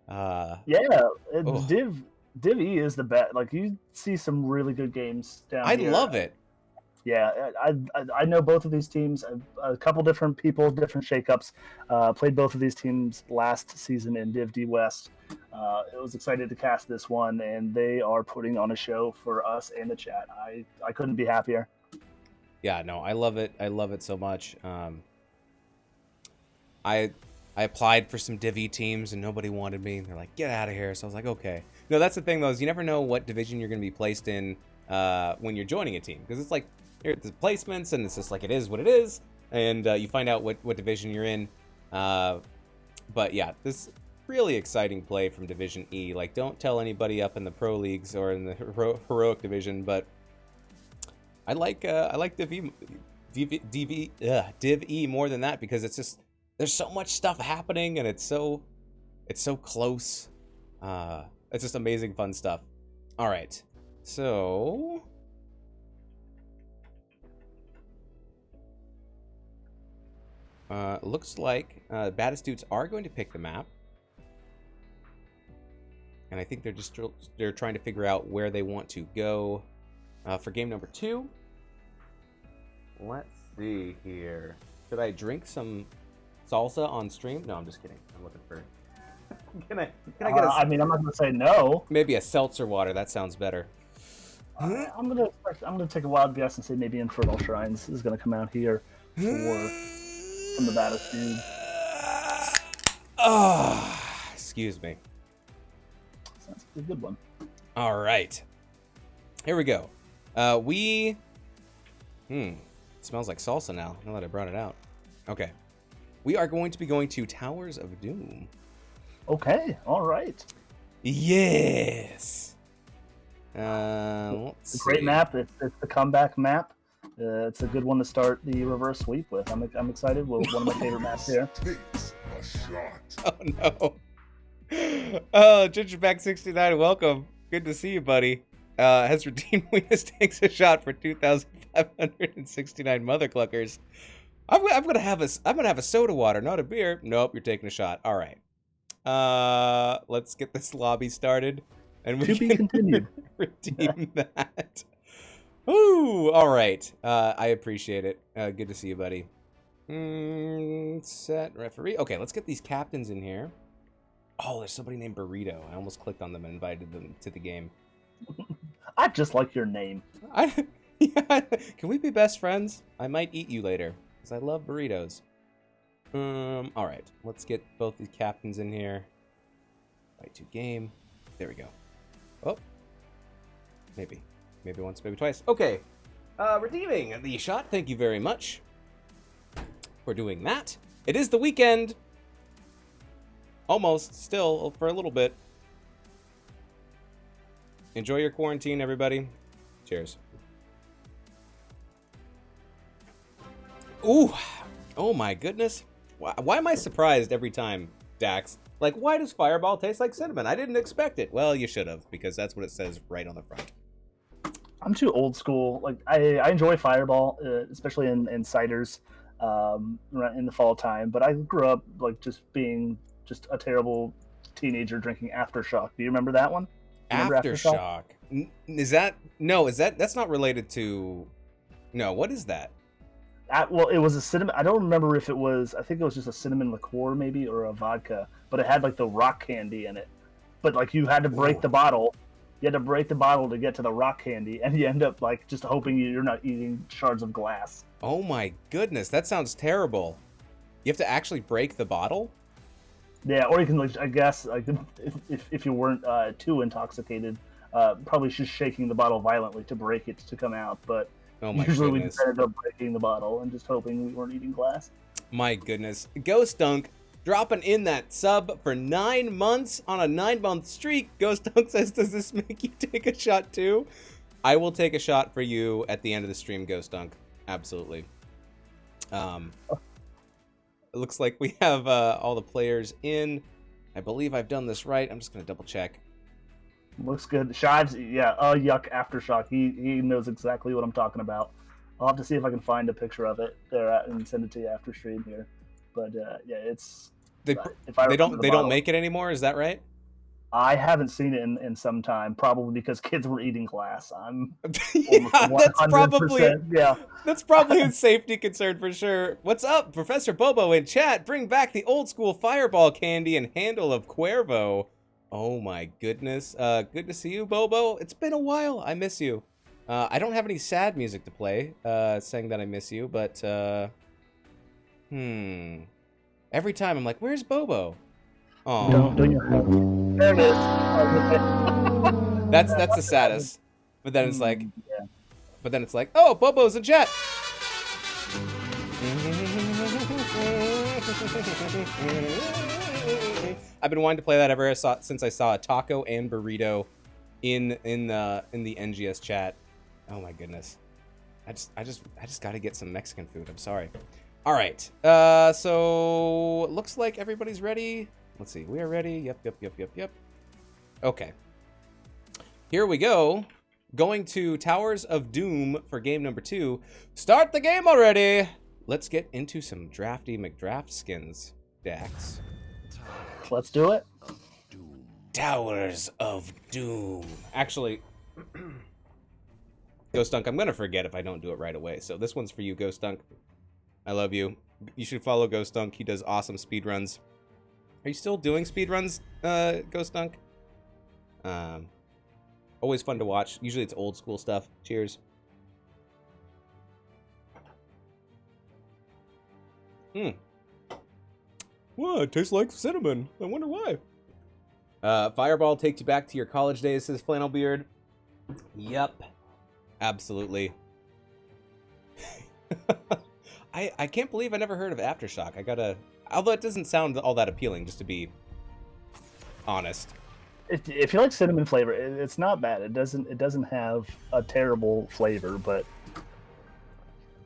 Div E is the best. Like, you see some really good games down here. I love it. Yeah, I know both of these teams. A couple different people, different shakeups. Played both of these teams last season in Div D West. It was excited to cast this one, and they are putting on a show for us and the chat. I couldn't be happier. Yeah, no, I love it. I love it so much. I applied for some Div E teams, and nobody wanted me. They're like, get out of here. So I was like, okay. No, that's the thing, though, is you never know what division you're going to be placed in when you're joining a team. Because it's like, here the placements, and it's just like it is what it is, and you find out what division you're in. But yeah, this really exciting play from Division E. Like, don't tell anybody up in the pro leagues or in the heroic division, but I like Div E more than that, because it's just there's so much stuff happening, and it's so close. It's just amazing fun stuff. All right, so. Looks like Baddest dudes are going to pick the map, and I think they're trying to figure out where they want to go for game number 2. Let's see here. Should I drink some salsa on stream? No, I'm just kidding. I'm looking for. Can I get a? I mean, I'm not gonna say no. Maybe a seltzer water. That sounds better. I'm gonna take a wild guess and say maybe Infernal Shrines is gonna come out here from the Baddest dude. Oh, excuse me. Sounds like a good one. All right. Here we go. We It smells like salsa now that I brought it out. Okay. We are going to be going to Towers of Doom. Okay, all right. Yes. It's a great map. It's the comeback map. It's a good one to start the reverse sweep with. I'm excited. One of my favorite maps here. Takes a shot. Oh no. Oh, Gingerback69, welcome. Good to see you, buddy. Has redeemed Weenus takes a shot for 2,569 mother cluckers. I'm gonna have a soda water, not a beer. Nope, you're taking a shot. All right. Let's get this lobby started, and we To be can continued. redeem that. Ooh, all right. I appreciate it. Good to see you, buddy. Set referee. Okay, let's get these captains in here. Oh, there's somebody named Burrito. I almost clicked on them and invited them to the game. I just like your name. Yeah, can we be best friends? I might eat you later, because I love burritos. All right. Let's get both these captains in here. Fight to game. There we go. Oh. Maybe once, maybe twice. Okay. Redeeming the shot. Thank you very much for doing that. It is the weekend. Almost. Still, for a little bit. Enjoy your quarantine, everybody. Cheers. Ooh. Oh my goodness. Why am I surprised every time, Dax? Like, why does Fireball taste like cinnamon? I didn't expect it. Well, you should have, because that's what it says right on the front. I'm too old school. Like I enjoy Fireball, especially in ciders, in the fall time. But I grew up like just being just a terrible teenager drinking Aftershock. Do you remember that one? Aftershock. That's not related to. No, what is that? Well, it was a cinnamon. I don't remember if it was. I think it was just a cinnamon liqueur, maybe, or a vodka. But it had like the rock candy in it. But like you had to break the bottle. You had to break the bottle to get to the rock candy, and you end up like just hoping you're not eating shards of glass. Oh my goodness, that sounds terrible. You have to actually break the bottle? Yeah, or you can, like, I guess, like if you weren't too intoxicated, probably just shaking the bottle violently to break it to come out. But Oh my usually goodness. we just ended up breaking the bottle and just hoping we weren't eating glass. My goodness. Ghost Dunk dropping in that sub for 9 months on a 9-month streak. Ghost Dunk says, does this make you take a shot too? I will take a shot for you at the end of the stream, Ghost Dunk. Absolutely. It looks like we have all the players in. I believe I've done this right. I'm just going to double check. Looks good. Shives, yeah, yuck, Aftershock. He knows exactly what I'm talking about. I'll have to see if I can find a picture of it there and send it to you after stream here. But yeah, it's They bottle, don't make it anymore, is that right? I haven't seen it in some time, probably because kids were eating glass. I'm Yeah, that's probably a safety concern for sure. What's up, Professor Bobo in chat? Bring back the old school Fireball candy and handle of Cuervo. Oh my goodness. Good to see you, Bobo. It's been a while. I miss you. I don't have any sad music to play, saying that I miss you, but every time I'm like, where's Bobo? Oh, Don't you? There it is. that's the saddest. But then it's like, yeah. but then it's like, oh, Bobo's in chat. I've been wanting to play that since I saw a taco and burrito in the NGS chat. Oh my goodness, I just got to get some Mexican food. I'm sorry. All right, so looks like everybody's ready. Let's see, we are ready. Yep. Okay, here we go. Going to Towers of Doom for game number 2. Start the game already. Let's get into some drafty McDraft skins, Dax. Let's do it. Towers of Doom. Actually, Ghost Dunk, I'm going to forget if I don't do it right away. So this one's for you, Ghost Dunk. I love you. You should follow Ghost Dunk. He does awesome speedruns. Are you still doing speedruns, Ghost Dunk? Always fun to watch. Usually it's old school stuff. Cheers. Well, it tastes like cinnamon. I wonder why. Fireball takes you back to your college days, says Flannelbeard. Yep. Absolutely. I can't believe I never heard of Aftershock. I gotta... Although it doesn't sound all that appealing, just to be honest. If you like cinnamon flavor, it's not bad. It doesn't have a terrible flavor, but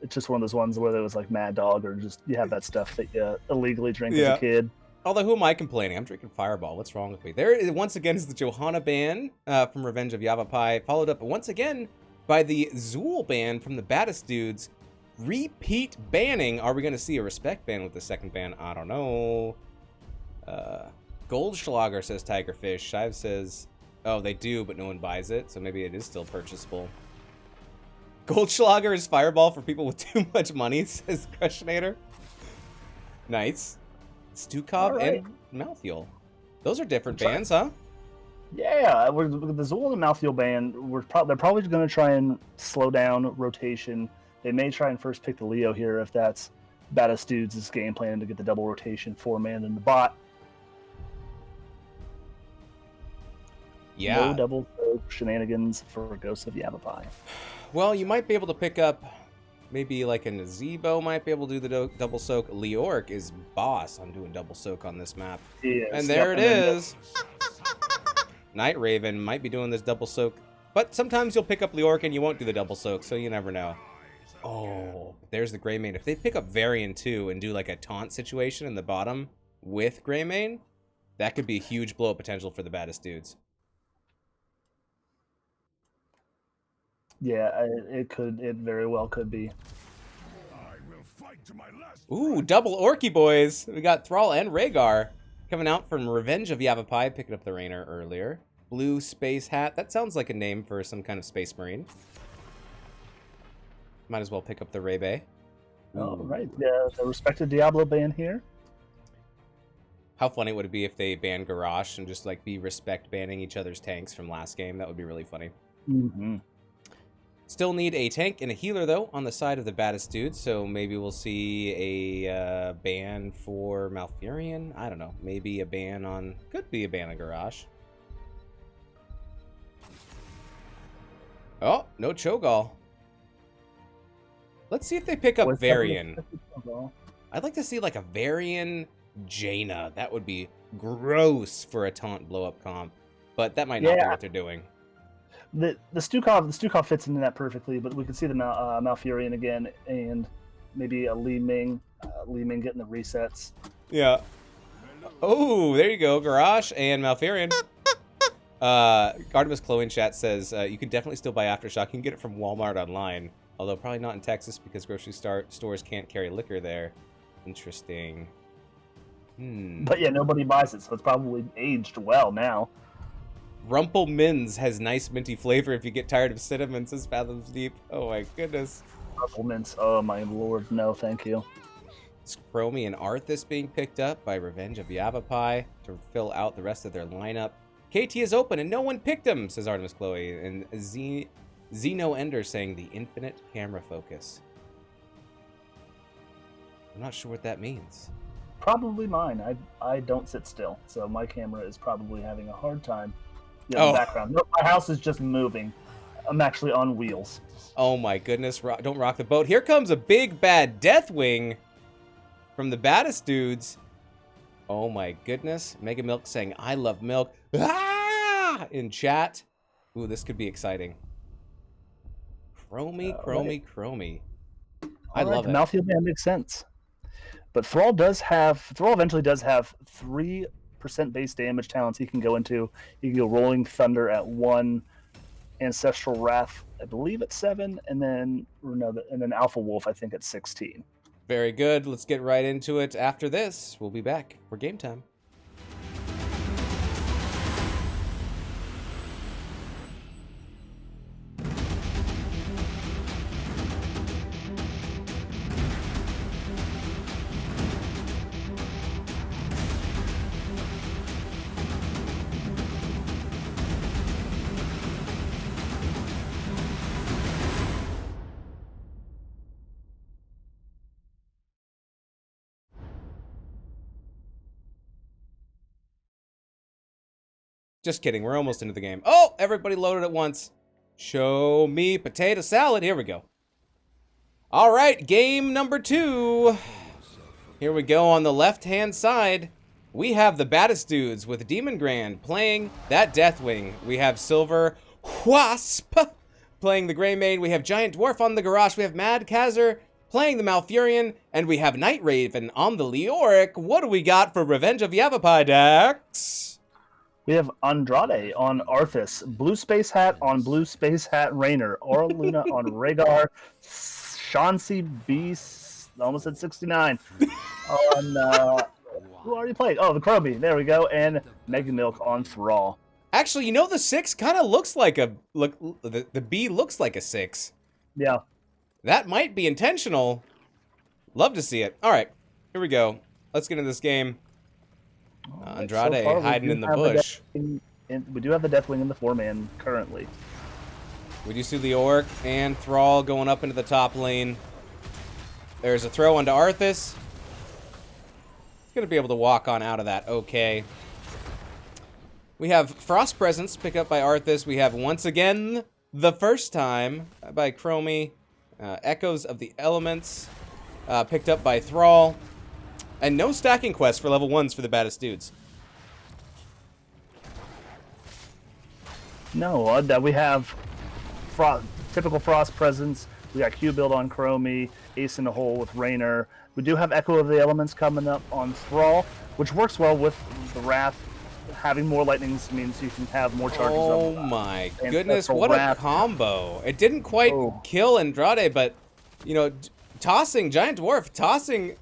it's just one of those ones where it was like Mad Dog, or just you have that stuff that you illegally drink as a kid. Although, who am I complaining? I'm drinking Fireball. What's wrong with me? There, once again, is the Johanna ban from Revenge of Yavapai, followed up once again by the Zool ban from the Baddest Dudes. Repeat banning. Are we going to see a respect ban with the second ban? I don't know. Goldschlager says Tigerfish. Shive says, oh, they do, but no one buys it, so maybe it is still purchasable. Goldschlager is Fireball for people with too much money, says Crushinator. Nice. Stukov and Malthuel. Those are different bans, huh? Yeah, with the Zool and Malthuel ban, they're probably going to try and slow down rotation. They may try and first pick the Leo here if that's Baddest Dudes' game plan to get the double rotation 4-man in the bot. Yeah. No double shenanigans for Ghosts of Yavapai. Well, you might be able to pick up maybe like a Nazebo might be able to do the double soak. Leoric is boss on doing double soak on this map. And there it is. Night Raven might be doing this double soak. But sometimes you'll pick up Leoric and you won't do the double soak, so you never know. Oh, there's the Greymane. If they pick up Varian too and do like a taunt situation in the bottom with Greymane, that could be a huge blow-up potential for the Baddest Dudes. Yeah, it very well could be. I will fight to my last. Ooh, double Orky boys. We got Thrall and Rhaegar coming out from Revenge of Yavapai, picking up the Rainer earlier. Blue Space Hat. That sounds like a name for some kind of space marine. Might as well pick up the Rebe. All right, the respected Diablo ban here. How funny would it be if they banned Garrosh and just like be respect banning each other's tanks from last game? That would be really funny. Mm-hmm. Still need a tank and a healer, though, on the side of the Baddest Dudes, so maybe we'll see a ban for Malfurion. I don't know. Maybe a ban on... Could be a ban on Garrosh. Oh, no Cho'Gall. Let's see if they pick up Varian. I'd like to see, like, a Varian Jaina. That would be gross for a taunt blow-up comp, but that might not be what they're doing. The Stukov fits into that perfectly, but we could see the Malfurion again, and maybe a Li Ming getting the resets. Yeah. Oh, there you go, Garrosh and Malfurion. Artemis Chloe in chat says you can definitely still buy Aftershock. You can get it from Walmart online, although probably not in Texas because grocery stores can't carry liquor there. Interesting. But yeah, nobody buys it, so it's probably aged well now. Rumple Mins has nice minty flavor if you get tired of cinnamon, says Fathoms Deep. Oh my goodness. Rumple Mints, oh my lord, no thank you. It's Chromie and Arthas being picked up by Revenge of Yavapai to fill out the rest of their lineup. KT is open and no one picked him, says Artemis Chloe. And Zeno Ender saying the infinite camera focus. I'm not sure what that means. Probably mine. I don't sit still, so my camera is probably having a hard time. In the background. No, my house is just moving. I'm actually on wheels. Oh my goodness, don't rock the boat. Here comes a big bad Deathwing from the Baddest Dudes. Oh my goodness. Mega Milk saying, I love milk. Ah! In chat. Ooh, this could be exciting. Chromie. I love it. The Malthuel ban makes sense. But Thrall eventually does have 3% base damage talents he can go into. He can go Rolling Thunder at 1, Ancestral Wrath, I believe at 7, and then Alpha Wolf, I think at 16. Very good. Let's get right into it. After this, we'll be back for game time. Just kidding. We're almost into the game. Oh, everybody loaded at once. Show me potato salad. Here we go. All right, game number 2. Here we go on the left-hand side. We have the Baddest Dudes with Demon Grand playing that Deathwing. We have Silver Wasp playing the Grey Mane. We have Giant Dwarf on the Garrosh. We have Mad Kazar playing the Malfurion. And we have Night Raven on the Leoric. What do we got for Revenge of Yavapai, Dax? We have Andrade on Arthas, Blue Space Hat on Blue Space Hat Rainer, Aura Luna on Rhaegar, Chauncey B, almost at 69, on, who already played? Oh, the Croby, there we go, and Mega Milk on Thrall. Actually, you know, the 6 kind of looks like a, the B looks like a 6. Yeah. That might be intentional. Love to see it. All right, here we go. Let's get into this game. Andrade So far, hiding in the bush. We do have the Deathwing in the 4-man currently. We do see Leoric and Thrall going up into the top lane. There's a throw onto Arthas. He's going to be able to walk on out of that okay. We have Frost Presence picked up by Arthas. We have, once again, the first time by Chromie. Echoes of the Elements picked up by Thrall. And no stacking quest for level 1s for the Baddest Dudes. No, we have typical Frost Presence. We got Q build on Chromie, Ace in the Hole with Raynor. We do have Echo of the Elements coming up on Thrall, which works well with the Wrath. Having more lightnings means you can have more charges. Oh my goodness, what a combo. It didn't quite kill Andrade, but, you know, tossing Giant Dwarf, tossing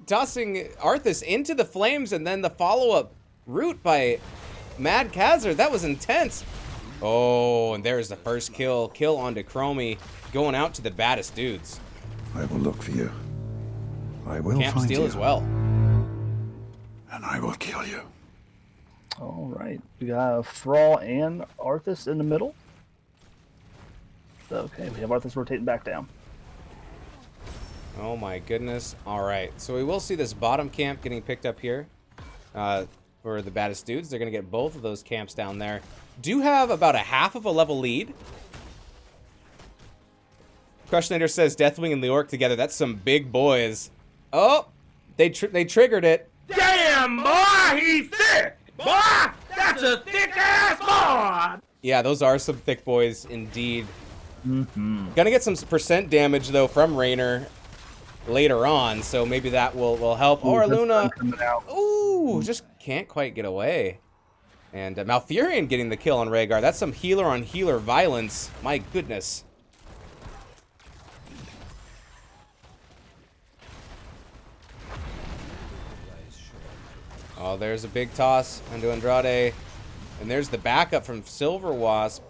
Arthas into the flames, and then the follow-up root by Mad Kazar. That was intense. Oh, and there's the first kill onto Chromie, going out to the Baddest Dudes. I will look for you. I will Camp find steal you. as well. And I will kill you. All right, we got Thrall and Arthas in the middle. Okay, we have Arthas rotating back down. Oh my goodness. All right, so we will see this bottom camp getting picked up here for the Baddest Dudes. They're going to get both of those camps down there. Do have about a half of a level lead. Crushinator says Deathwing and Leoric together. That's some big boys. Oh, they triggered it. Damn, boy, he's thick! Boy, that's a thick-ass boy! Yeah, those are some thick boys indeed. Mm-hmm. Gonna get some percent damage, though, from Raynor later on, so maybe that will help. Or Luna, ooh, just can't quite get away. And Malfurion getting the kill on Rhaegar. That's some healer-on-healer violence. My goodness. Oh, there's a big toss into Andrade. And there's the backup from Silver Wasp.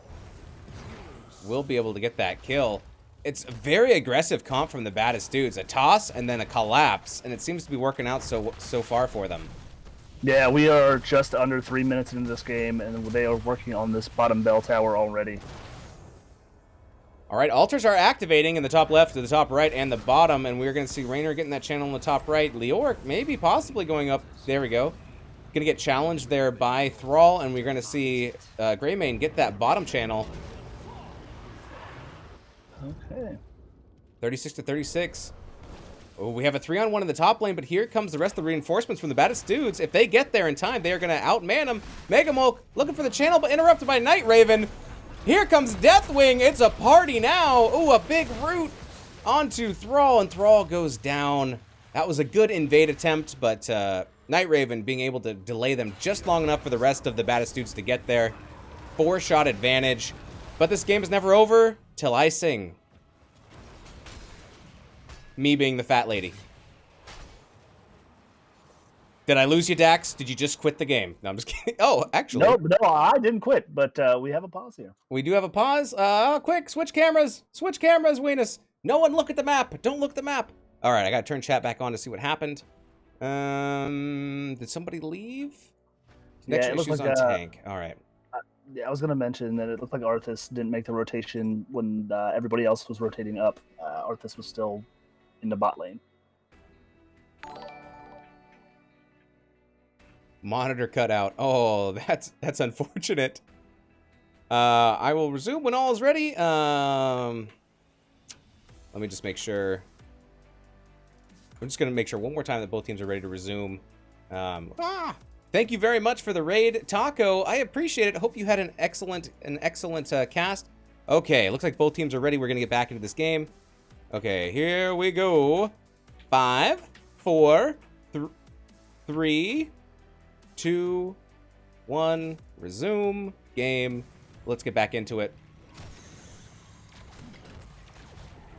We'll be able to get that kill. It's a very aggressive comp from the Baddest Dudes. A toss and then a collapse. And it seems to be working out so far for them. Yeah, we are just under 3 minutes into this game, and they are working on this bottom bell tower already. All right, altars are activating in the top left, to the top right, and the bottom, and we're going to see Raynor getting that channel in the top right. Leoric maybe possibly going up. There we go. Going to get challenged there by Thrall, and we're going to see Greymane get that bottom channel. Okay. 36 to 36. Oh, we have a 3-on-1 in the top lane, but here comes the rest of the reinforcements from the Baddest Dudes. If they get there in time, they are going to outman them. Megamolk looking for the channel, but interrupted by Night Raven. Here comes Deathwing. It's a party now. Ooh, a big root onto Thrall, and Thrall goes down. That was a good invade attempt, but Night Raven being able to delay them just long enough for the rest of the Baddest Dudes to get there. 4-shot advantage. But this game is never over till I sing. Me being the fat lady. Did I lose you, Dax? Did you just quit the game? No, I'm just kidding. Oh, actually. No, I didn't quit, but we have a pause here. We do have a pause. Quick, switch cameras. Switch cameras, Weenus. No one look at the map. Don't look at the map. All right, I got to turn chat back on to see what happened. Did somebody leave? Next issues on tank. All right. Yeah, I was going to mention that it looked like Arthas didn't make the rotation when everybody else was rotating up. Arthas was still in the bot lane. Monitor cut out. Oh, that's unfortunate. I will resume when all is ready. Let's Let me just make sure. I'm just going to make sure one more time that both teams are ready to resume. Thank you very much for the raid, Taco. I appreciate it. Hope you had an excellent cast. Okay, looks like both teams are ready. We're going to get back into this game. Okay, here we go. 5, 4, 3, 2, 1. Resume game. Let's get back into it.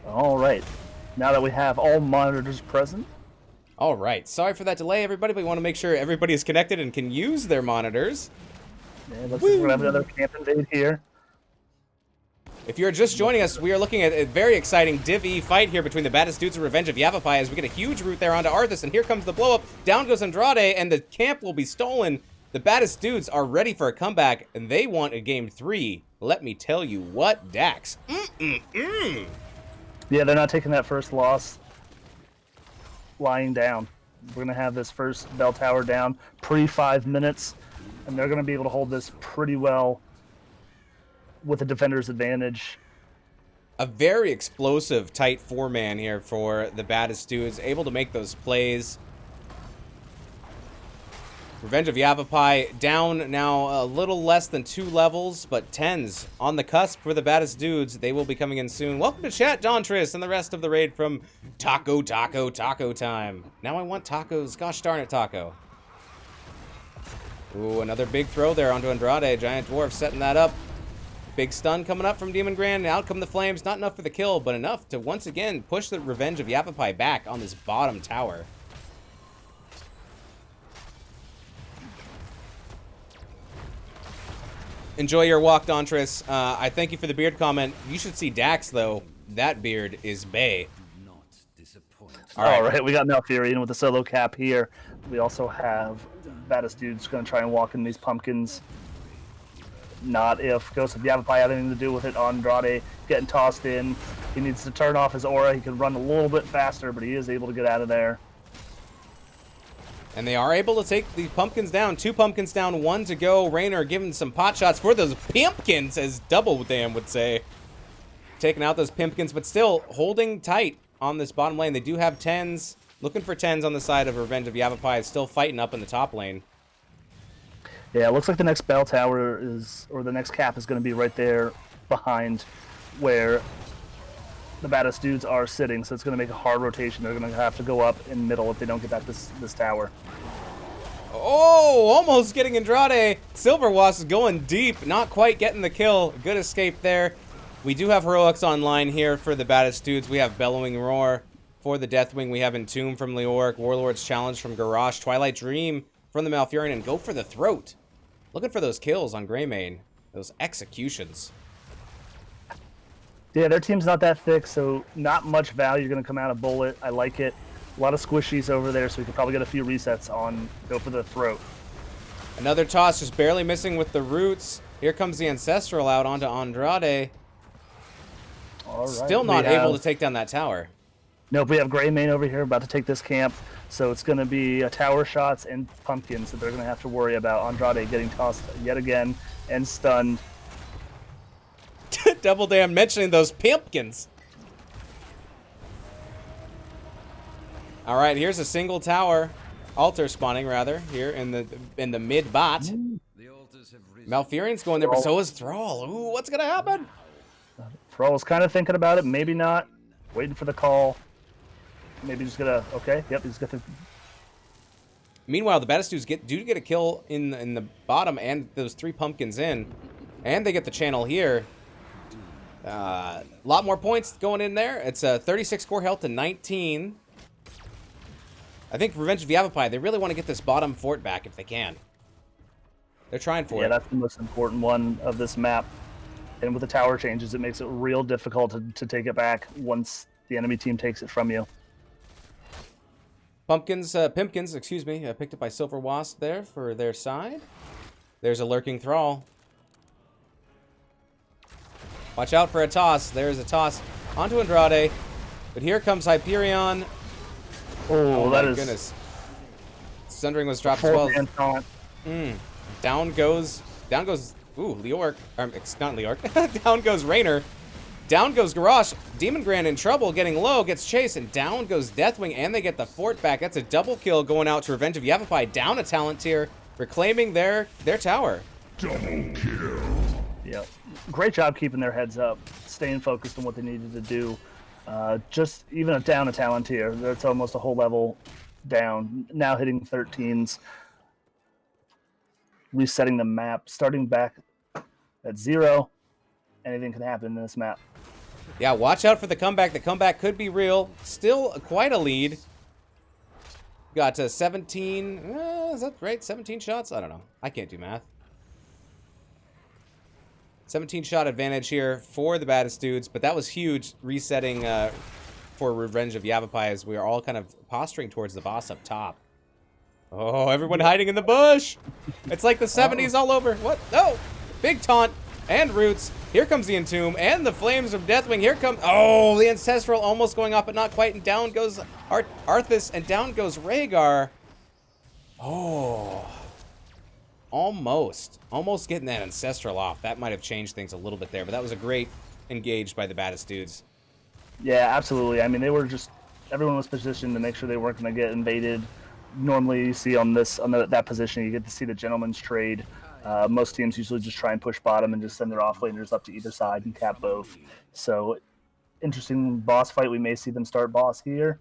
All right. Now that we have all monitors present. All right. Sorry for that delay, everybody, but we want to make sure everybody is connected and can use their monitors. Yeah, looks like we're gonna have another camp invade here. If you're just joining us, we are looking at a very exciting Div E fight here between the Baddest Dudes and Revenge of Yavapai as we get a huge route there onto Arthas, and here comes the blow-up. Down goes Andrade, and the camp will be stolen. The Baddest Dudes are ready for a comeback, and they want a game 3. Let me tell you what, Dax. Yeah, they're not taking that first loss lying down. We're going to have this first bell tower down pre-5 minutes, and they're going to be able to hold this pretty well with the defender's advantage. A very explosive, tight 4-man here for the Baddest Dudes, able to make those plays. Revenge of Yavapai down now a little less than 2 levels, but 10s on the cusp for the Baddest Dudes. They will be coming in soon. Welcome to chat, Dontris, and the rest of the raid from Taco Time. Now I want tacos. Gosh darn it, Taco. Ooh, another big throw there onto Andrade. Giant Dwarf setting that up. Big stun coming up from Demon Grand. Out come the flames. Not enough for the kill, but enough to once again push the Revenge of Yavapai back on this bottom tower. Enjoy your walk, Dontris. I thank you for the beard comment. You should see Dax, though. That beard is bae. All right, we got Malfurion with the solo cap here. We also have Baddest Dude's going to try and walk in these pumpkins. Not if Ghost of Yavapai had anything to do with it. Andrade getting tossed in. He needs to turn off his aura. He can run a little bit faster, but he is able to get out of there. And they are able to take the pumpkins down. 2 pumpkins down, 1 to go. Raynor giving some pot shots for those pimpkins, as Double Damn would say. Taking out those pimpkins, but still holding tight on this bottom lane. They do have 10s. Looking for 10s on the side of Revenge of Yavapai. Still fighting up in the top lane. Yeah, it looks like the next bell tower is, or the next cap is going to be right there behind where the Baddest Dudes are sitting, so it's going to make a hard rotation. They're going to have to go up in middle if they don't get back this tower. Oh, almost getting Andrade. Silver Wasp is going deep, not quite getting the kill. Good escape there. We do have heroics online here for the Baddest Dudes. We have Bellowing Roar for the Deathwing. We have Entomb from Leoric, Warlord's Challenge from Garrosh, Twilight Dream from the Malfurion, and Go for the Throat. Looking for those kills on Greymane, those executions. Yeah, their team's not that thick, so not much value going to come out of Bullet. I like it. A lot of squishies over there, so we could probably get a few resets on Go for the Throat. Another toss, just barely missing with the roots. Here comes the Ancestral out onto Andrade. All right. Still not able to take down that tower. Nope, we have Greymane over here about to take this camp, so it's going to be tower shots and pumpkins that they're going to have to worry about. Andrade getting tossed yet again and stunned. Double Damn mentioning those pimpkins. All right, here's a single tower, altar spawning rather here in the mid bot. Malfurion's going there, but so is Thrall. Ooh, what's gonna happen? Thrall's kind of thinking about it, maybe not. Waiting for the call. Maybe just gonna yep, he's got the. Meanwhile, the Baddest Dudes do get a kill in the bottom and those 3 pumpkins in, and they get the channel here. A lot more points going in there. It's 36 core health to 19. I think Revenge of Yavapai, they really want to get this bottom fort back if they can. They're trying for it. Yeah, that's the most important one of this map. And with the tower changes, it makes it real difficult to take it back once the enemy team takes it from you. Pimpkins, excuse me, picked up by Silver Wasp there for their side. There's a lurking Thrall. Watch out for a toss. There's a toss onto Andrade. But here comes Hyperion. Oh, that my is goodness. Sundering was dropped as well. Down goes, ooh, Leoric. It's not Leoric. Down goes Raynor. Down goes Garrosh. Demon Grand in trouble, getting low, gets chased, and down goes Deathwing, and they get the fort back. That's a double kill going out to Revenge of Yavapai. Down a talent tier, reclaiming their tower. Double kill. Yeah, great job keeping their heads up, staying focused on what they needed to do. Just even down a talent here, that's almost a whole level down. Now hitting 13s, resetting the map, starting back at 0. Anything can happen in this map. Yeah, watch out for the comeback. The comeback could be real. Still quite a lead. Got to 17. Is that right? 17 shots? I don't know. I can't do math. 17 shot advantage here for the Baddest Dudes, but that was huge resetting for Revenge of Yavapai as we are all kind of posturing towards the boss up top. Oh, everyone hiding in the bush. It's like the 70s all over. What? Oh, big taunt and roots. Here comes the Entomb and the flames of Deathwing. Here comes, oh, the Ancestral almost going off, but not quite. And down goes Arthas and down goes Rhaegar. Oh. Almost getting that Ancestral off. That might have changed things a little bit there, but that was a great engage by the Baddest Dudes. Yeah, absolutely. I mean, they were just, everyone was positioned to make sure they weren't going to get invaded. Normally, you see on that position, you get to see the gentleman's trade. Most teams usually just try and push bottom and just send their offlaners up to either side and cap both. So, interesting boss fight. We may see them start boss here.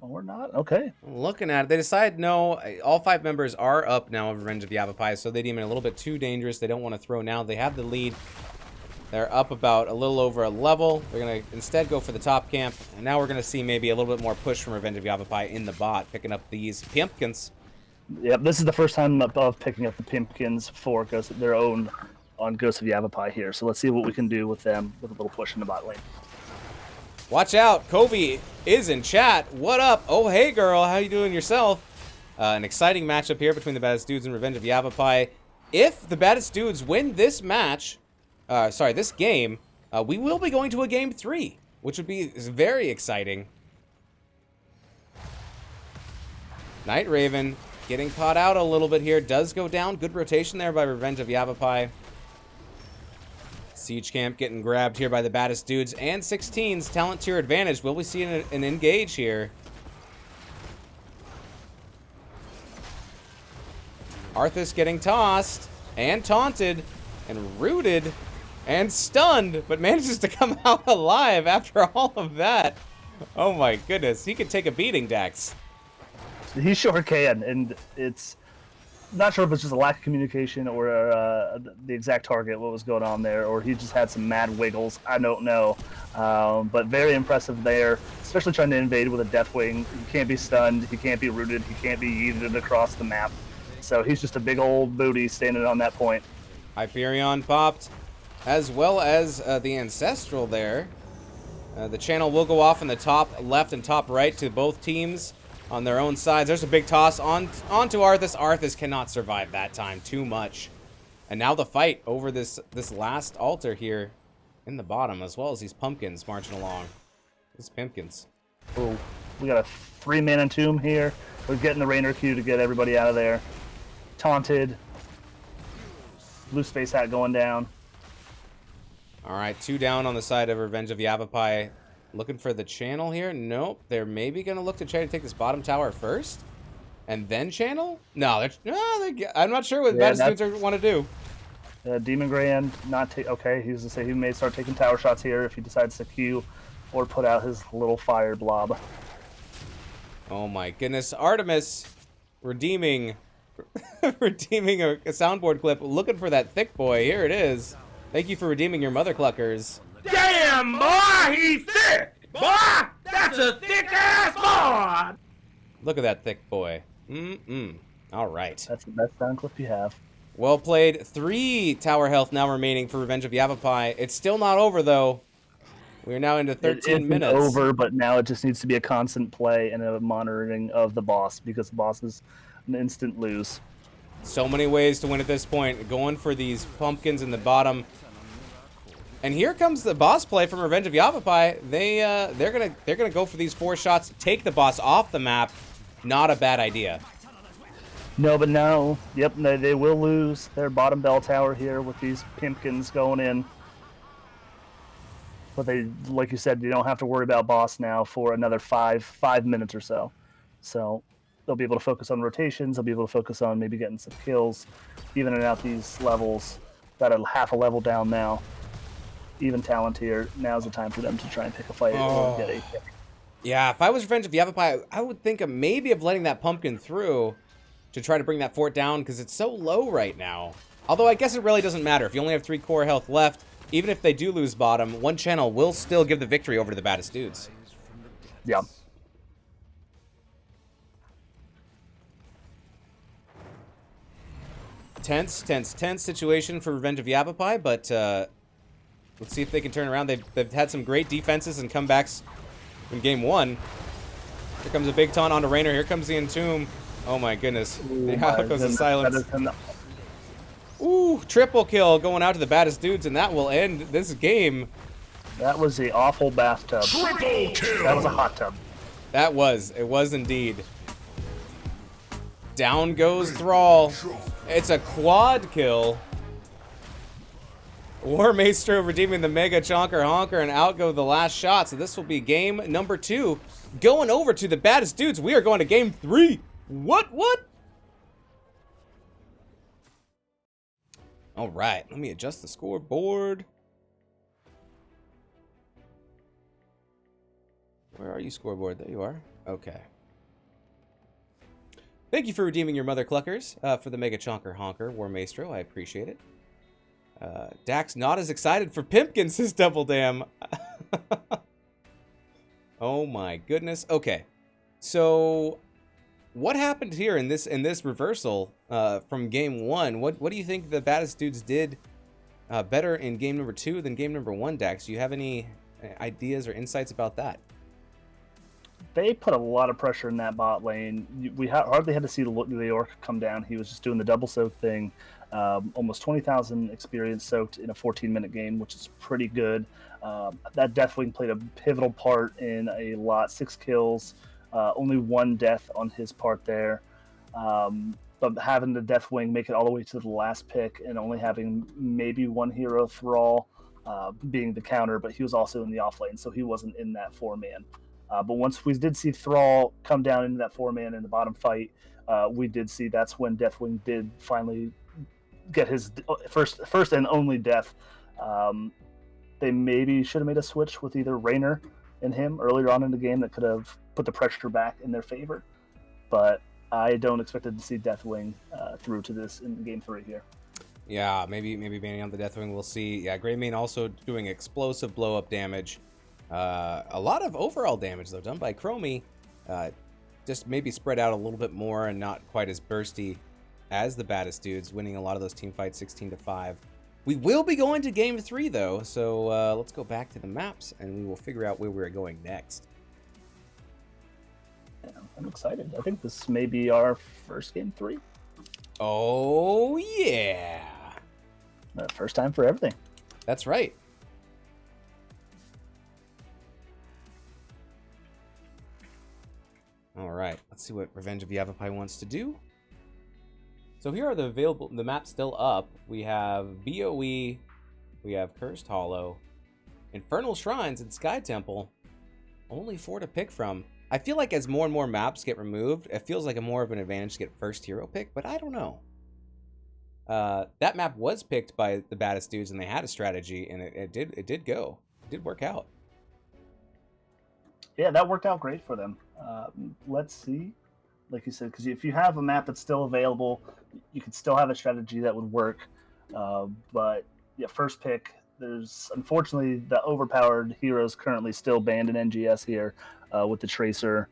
Or not. Okay. Looking at it, they decide no. All 5 members are up now of Revenge of Yavapai, so they deem it a little bit too dangerous. They don't want to throw now. They have the lead. They're up about a little over a level. They're going to instead go for the top camp. And now we're going to see maybe a little bit more push from Revenge of Yavapai in the bot, picking up these Pimpkins. Yep, this is the first time of picking up the Pimpkins for their own on Ghost of Yavapai here. So let's see what we can do with them with a little push in the bot lane. Watch out, Kobe is in chat. What up? Oh, hey, girl. How you doing yourself? An exciting matchup here between the Baddest Dudes and Revenge of Yavapai. If the Baddest Dudes win this match, this game, we will be going to a game 3, which would be very exciting. Night Raven getting caught out a little bit here. Does go down. Good rotation there by Revenge of Yavapai. Siege Camp getting grabbed here by the Baddest Dudes and 16's talent tier advantage. Will we see an engage here? Arthas getting tossed and taunted and rooted and stunned, but manages to come out alive after all of that. Oh my goodness, he could take a beating, Dax. He sure can, and it's not sure if it's just a lack of communication or the exact target, what was going on there, or he just had some mad wiggles. I don't know. But very impressive there, especially trying to invade with a Deathwing. He can't be stunned, he can't be rooted, he can't be yeeted across the map. So he's just a big old booty standing on that point. Hyperion popped, as well as the Ancestral there. The channel will go off in the top left and top right to both teams on their own sides. There's a big toss onto Arthas. Arthas cannot survive that time. Too much. And now the fight over this last altar here in the bottom, as well as these pumpkins marching along. These pumpkins. Oh, we got a 3-man Entomb here. We're getting the Rainer Q to get everybody out of there. Taunted. Blue Space Hat going down. All right, 2 down on the side of Revenge of Yavapai. Looking for the channel here. Nope. They're maybe going to look to try to take this bottom tower first. And then channel? No, I'm not sure what Baddest Dudes want to do. Demon Grand, okay, he's to say he may start taking tower shots here if he decides to Q or put out his little fire blob. Oh my goodness. Artemis redeeming a soundboard clip. Looking for that thick boy. Here it is. Thank you for redeeming your mother cluckers. Damn, boy, he's thick! Boy, that's a thick-ass boy! Look at that thick boy. All right. That's the best sound clip you have. Well played. 3 tower health now remaining for Revenge of Yavapai. It's still not over, though. We are now into 13 minutes. It's over, but now it just needs to be a constant play and a monitoring of the boss, because the boss is an instant lose. So many ways to win at this point. Going for these pumpkins in the bottom. And here comes the boss play from Revenge of Yavapai. They're gonna go for these 4 shots, take the boss off the map. Not a bad idea. No, but now, yep, they will lose their bottom bell tower here with these Pimpkins going in. But they, like you said, you don't have to worry about boss now for another five minutes or so. So they'll be able to focus on rotations. They'll be able to focus on maybe getting some kills, evening out these levels. Got a half a level down now. Even talent here. Now's the time for them to try and pick a fight or get a pick. Yeah, if I was Revenge of Yavapai, I would think of maybe of letting that pumpkin through to try to bring that fort down because it's so low right now. Although I guess it really doesn't matter. If you only have 3 core health left, even if they do lose bottom, one channel will still give the victory over to the Baddest Dudes. Yeah. Tense situation for Revenge of Yavapai, but let's see if they can turn around. They've had some great defenses and comebacks in game 1. Here comes a big taunt onto Raynor. Here comes the Entomb. Oh my goodness. How goes the silence? Ooh, triple kill going out to the Baddest Dudes, and that will end this game. That was the awful bathtub. Triple kill! That was a hot tub. That was. It was indeed. Down goes Thrall. It's a quad kill. War Maestro redeeming the Mega Chonker Honker, and out go the last shot. So this will be game number 2. Going over to the Baddest Dudes. We are going to game 3. What? All right, let me adjust the scoreboard. Where are you, scoreboard? There you are. Okay. Thank you for redeeming your Mother Cluckers for the Mega Chonker Honker, War Maestro. I appreciate it. Dax not as excited for Pimpkin, says Double Damn. Oh my goodness. Okay, so what happened here in this reversal from game 1? What do you think the Baddest Dudes did better in game number 2 than game number 1, Dax? Do you have any ideas or insights about that? They put a lot of pressure in that bot lane. We hardly had to see the Orc come down. He was just doing the double soak thing. Almost 20,000 experience soaked in a 14-minute game, which is pretty good. That Deathwing played a pivotal part in a lot. 6 kills, only 1 death on his part there. But having the Deathwing make it all the way to the last pick and only having maybe 1 hero Thrall being the counter, but he was also in the off lane, so he wasn't in that 4-man. But once we did see Thrall come down into that 4-man in the bottom fight, we did see that's when Deathwing did finally get his first and only death. They maybe should have made a switch with either Raynor and him earlier on in the game that could have put the pressure back in their favor. But I don't expect to see Deathwing through to this in game 3 here. Yeah, maybe banning on the Deathwing. We'll see. Yeah, Greymane also doing explosive blow-up damage. A lot of overall damage, though, done by Chromie. Just maybe spread out a little bit more and not quite as bursty as the Baddest Dudes, winning a lot of those team fights 16-5. We will be going to game 3, though, so let's go back to the maps, and we will figure out where we're going next. Yeah, I'm excited. I think this may be our first game 3. Oh, yeah. First time for everything. That's right. All right, let's see what Revenge of Yavapai wants to do. So here are the maps still up. We have BOE, we have Cursed Hollow, Infernal Shrines, and Sky Temple. Only 4 to pick from. I feel like as more and more maps get removed, it feels like more of an advantage to get first hero pick, but I don't know. That map was picked by the Baddest Dudes, and they had a strategy, and it did go. It did work out. Yeah, that worked out great for them. Let's see. Like you said, because if you have a map that's still available, you could still have a strategy that would work. But yeah, first pick, there's unfortunately the overpowered heroes currently still banned in NGS here with the Tracer.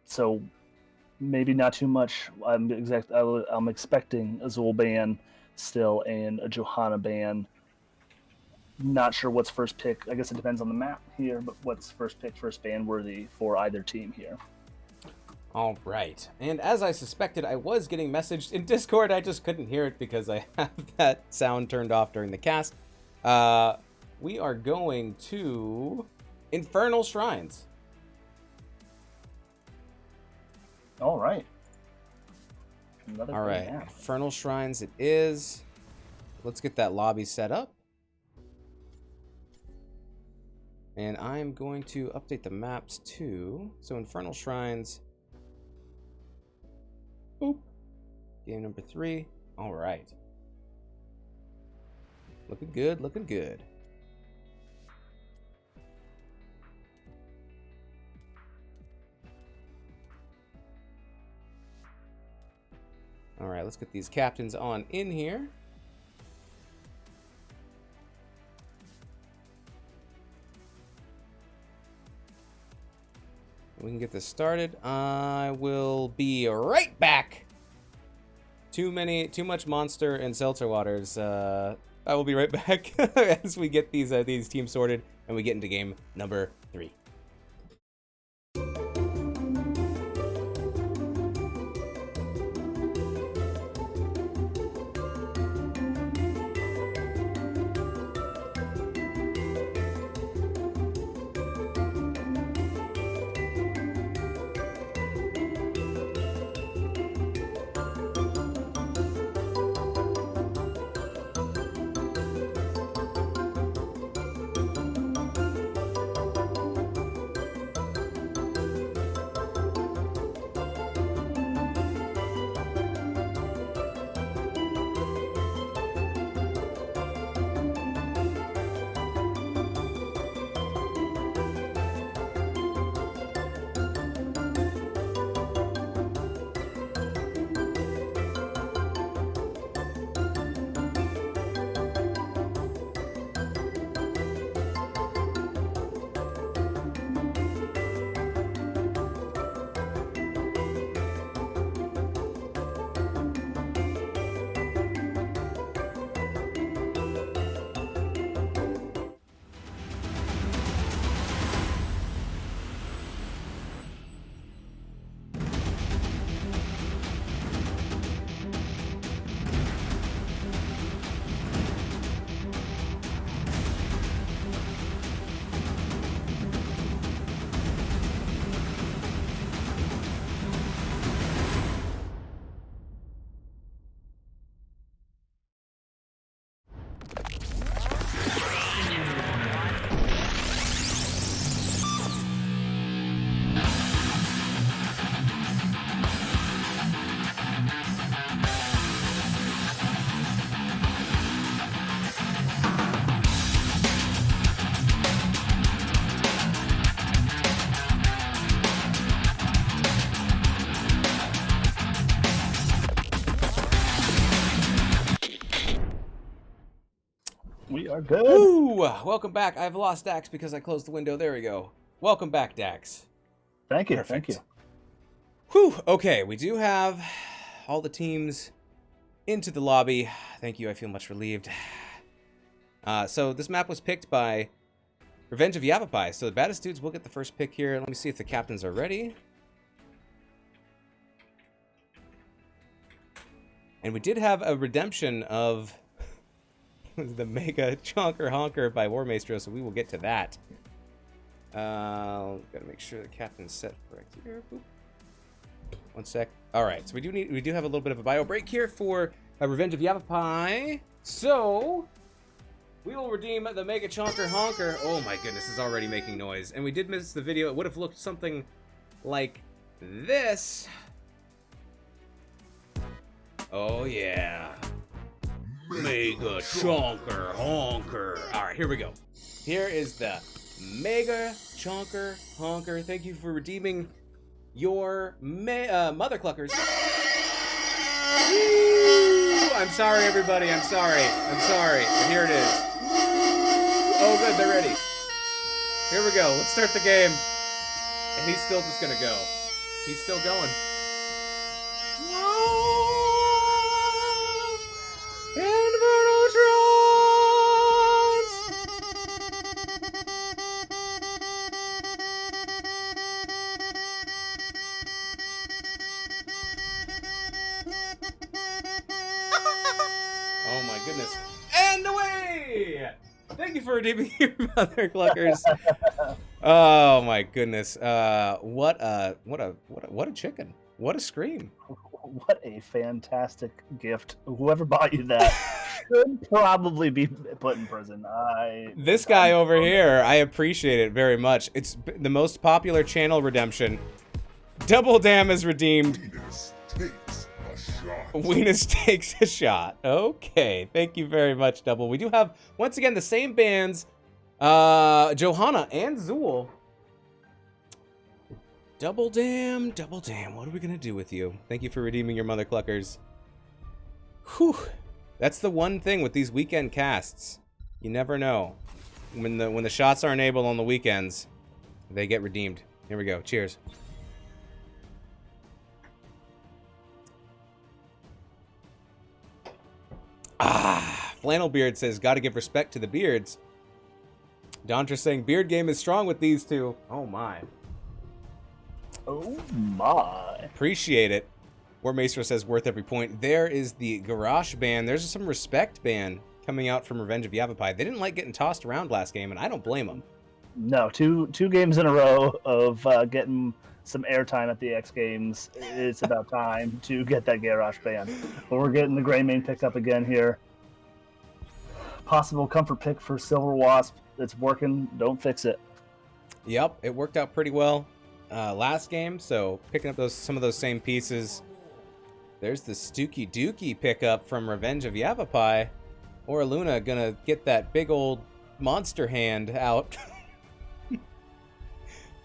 So maybe not too much. I'm expecting a Zul ban still and a Johanna ban. Not sure what's first pick. I guess it depends on the map here, but what's first pick, first ban worthy for either team here. All right. And as I suspected, I was getting messaged in Discord. I just couldn't hear it because I have that sound turned off during the cast. We are going to Infernal Shrines. All right. All right. Infernal Shrines it is. Let's get that lobby set up. And I'm going to update the maps too. So Infernal Shrines. Boop. Game number 3. All right. Looking good, looking good. All right, let's get these captains on in here. We can get this started. I will be right back. Too much monster and seltzer waters. I will be right back as we get these teams sorted and we get into game number 3. We are good. Woo! Welcome back. I've lost Dax because I closed the window. There we go. Welcome back, Dax. Thank you. Perfect. Thank you. Whew. Okay, we do have all the teams into the lobby. Thank you. I feel much relieved. So this map was picked by Revenge of Yavapai. So the Baddest dudes will get the first pick here. Let me see if the captains are ready. And we did have a redemption of the Mega Chonker Honker by War Maestro, so we will get to that. Gotta make sure the captain's set correct here. Boop. One sec. All right, so we do have a little bit of a bio break here for Revenge of Yavapai. So we will redeem the Mega Chonker Honker. Oh my goodness, it's already making noise. And we did miss the video. It would have looked something like this. Oh yeah. Mega Chonker Honker. All right, here we go. Here is the Mega Chonker Honker. Thank you for redeeming your mother cluckers. Woo! I'm sorry, everybody. I'm sorry. But here it is. Oh, good. They're ready. Here we go. Let's start the game. And he's still just gonna go. He's still going. Oh my goodness. And away! Thank you for redeeming your mother cluckers. Oh my goodness. What a chicken. What a scream. What a fantastic gift. Whoever bought you that should probably be put in prison. This guy over here, I appreciate it very much. It's the most popular channel redemption. Double Dam is redeemed. Weenus takes a shot. Okay, thank you very much, Double. We do have, once again, the same bands, Johanna and Zool. Double Dam, what are we gonna do with you? Thank you for redeeming your mother cluckers. Whew. That's the one thing with these weekend casts. You never know. When the shots aren't able on the weekends, they get redeemed. Here we go. Cheers. Flannelbeard says, gotta give respect to the beards. Dontra saying, beard game is strong with these two. Oh my. Oh my. Appreciate it. War Maestro says, worth every point. There is the Garrosh ban. There's some respect ban coming out from Revenge of Yavapai. They didn't like getting tossed around last game, and I don't blame them. No, two games in a row of getting some airtime at the X Games. It's about time to get that Garrosh ban. But we're getting the Greymane pickup again here. Possible comfort pick for Silver Wasp. It's working. Don't fix it. Yep, it worked out pretty well last game, so picking up some of those same pieces. There's the Stooky Dookie pickup from Revenge of Yavapai. Or Luna gonna get that big old monster hand out. Do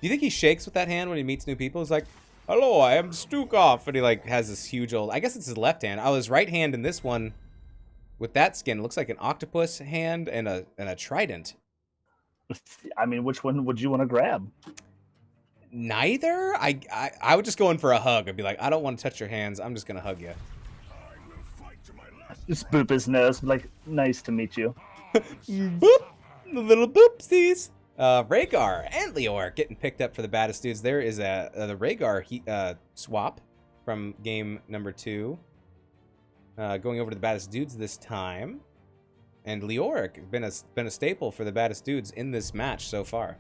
you think he shakes with that hand when he meets new people? He's like, hello, I am Stookoff. And he like has this huge old, I guess it's his left hand. Oh, his right hand in this one with that skin, it looks like an octopus hand and a trident. I mean, which one would you want to grab? Neither. I would just go in for a hug. I'd be like, I don't want to touch your hands. I'm just gonna hug you. Just boop his nose, like, nice to meet you. Boop, the little boopsies. Rhaegar and Leor getting picked up for the baddest dudes. There is the Rhaegar swap from game number 2. Going over to the baddest dudes this time. And Leoric been a staple for the baddest dudes in this match so far.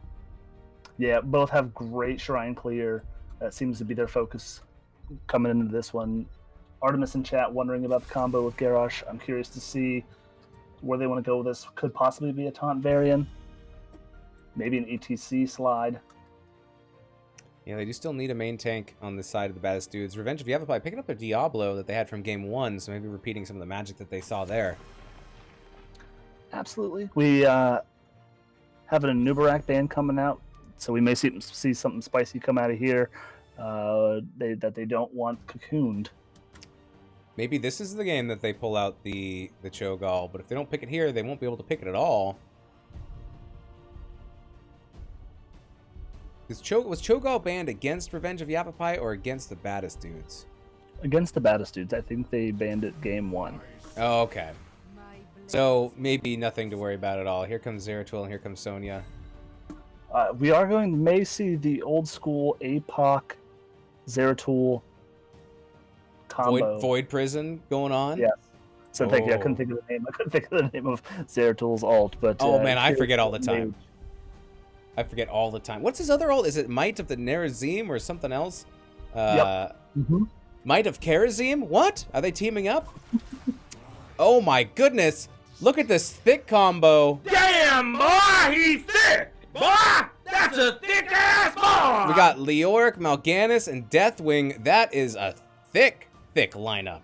Yeah, both have great shrine clear. That seems to be their focus coming into this one. Artemis in chat wondering about the combo with Garrosh. I'm curious to see where they want to go with this. Could possibly be a taunt variant. Maybe an ETC slide. Yeah, they do still need a main tank on this side of the baddest dudes. Revenge of Yavapai picking up a Diablo that they had from game 1, so maybe repeating some of the magic that they saw there. Absolutely. We have an Anubarak band coming out, so we may see something spicy come out of here that they don't want cocooned. Maybe this is the game that they pull out the Cho'Gall, but if they don't pick it here, they won't be able to pick it at all. Was Cho'Gall banned against Revenge of Yavapai or against the baddest dudes? Against the baddest dudes. I think they banned it game 1. Oh, okay. So maybe nothing to worry about at all. Here comes Zeratul and here comes Sonya. We are may see the old school APOC Zeratul combo. Void Prison going on? Yes. So thank you. I couldn't think of the name. I couldn't think of the name of Zeratul's alt, but oh man, I forget all the time. I forget all the time. What's his other alt? Is it Might of the Nerazim or something else? Yep. Mm-hmm. Might of Karazim? What? Are they teaming up? Oh my goodness. Look at this thick combo. Damn, boy, he's thick. Boy, that's a thick ass boy. We got Leoric, Mal'Ganis, and Deathwing. That is a thick lineup.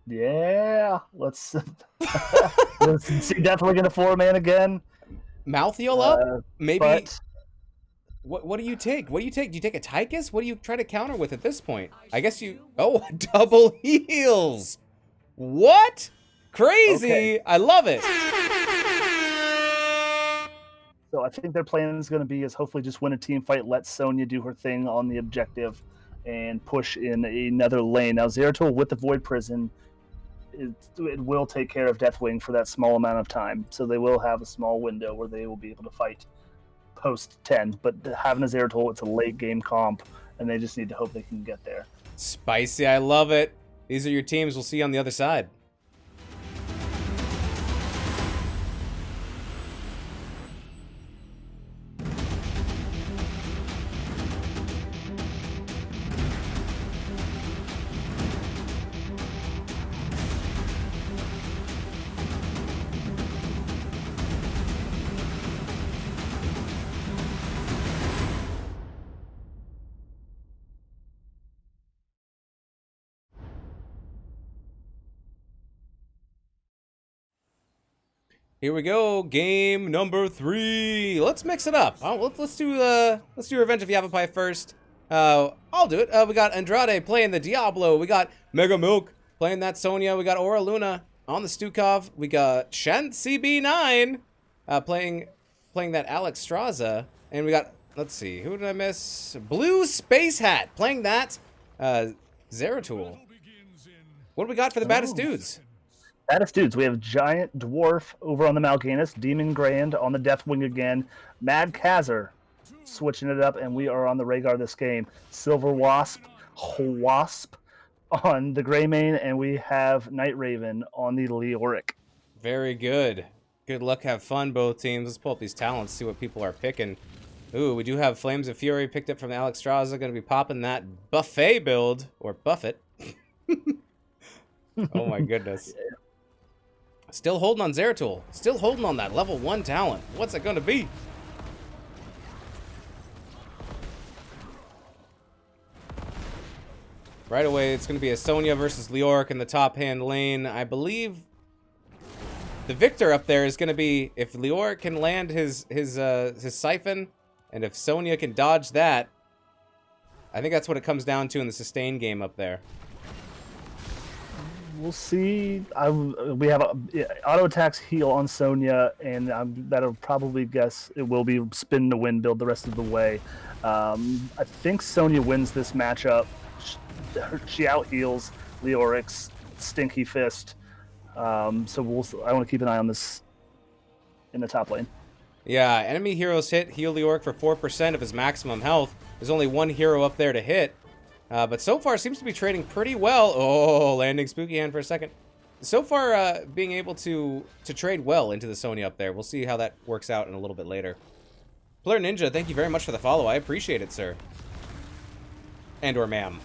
Yeah, let's see Deathwing in a 4-man again. Malthiel up? Maybe. But... What do you take? What do you take? Do you take a Tychus? What do you try to counter with at this point? I guess you... Oh, double heals! What? Crazy! Okay. I love it! So I think their plan is going to be hopefully just win a team fight, let Sonya do her thing on the objective, and push in another lane. Now, Zeratul with the Void Prison, it will take care of Deathwing for that small amount of time. So they will have a small window where they will be able to fight post 10. But having a Zeratul, it's a late game comp, and they just need to hope they can get there. Spicy, I love it. These are your teams. We'll see you on the other side. Here we go, game number 3. Let's mix it up. Oh, let's do Revenge of Yavapai first. I'll do it. We got Andrade playing the Diablo. We got Mega Milk playing that Sonya. We got Aura Luna on the Stukov. We got Shant CB9 playing that Alex Straza. And we got, let's see, who did I miss? Blue Space Hat playing that Zeratul. What do we got for the Baddest Dudes? Baddest Dudes, we have Giant Dwarf over on the Mal'Ganis, Demon Grand on the Deathwing again, Mad Kazar switching it up, and we are on the Rhaegar this game. Silver Wasp on the Greymane, and we have Night Raven on the Leoric. Very good. Good luck, have fun, both teams. Let's pull up these talents, see what people are picking. Ooh, we do have Flames of Fury picked up from Alex Straza. Going to be popping that Buffet build, or Buffett. Oh my goodness. Still holding on Zeratul. Still holding on that level 1 talent. What's it going to be? Right away, it's going to be a Sonya versus Leoric in the top hand lane. I believe the victor up there is going to be if Leoric can land his siphon, and if Sonya can dodge that. I think that's what it comes down to in the sustain game up there. We'll see. We have auto attacks heal on Sonya, and that'll probably guess it will be spin to win build the rest of the way. I think Sonya wins this matchup. She out heals Leoric's Stinky Fist. So I want to keep an eye on this in the top lane. Yeah, enemy heroes heal Leoric for 4% of his maximum health. There's only one hero up there to hit. But so far seems to be trading pretty well. Oh, landing Spooky Hand for a second. So far being able to trade well into the Sonya up there. We'll see how that works out in a little bit later. Player Ninja, thank you very much for the follow. I appreciate it, sir. And or ma'am.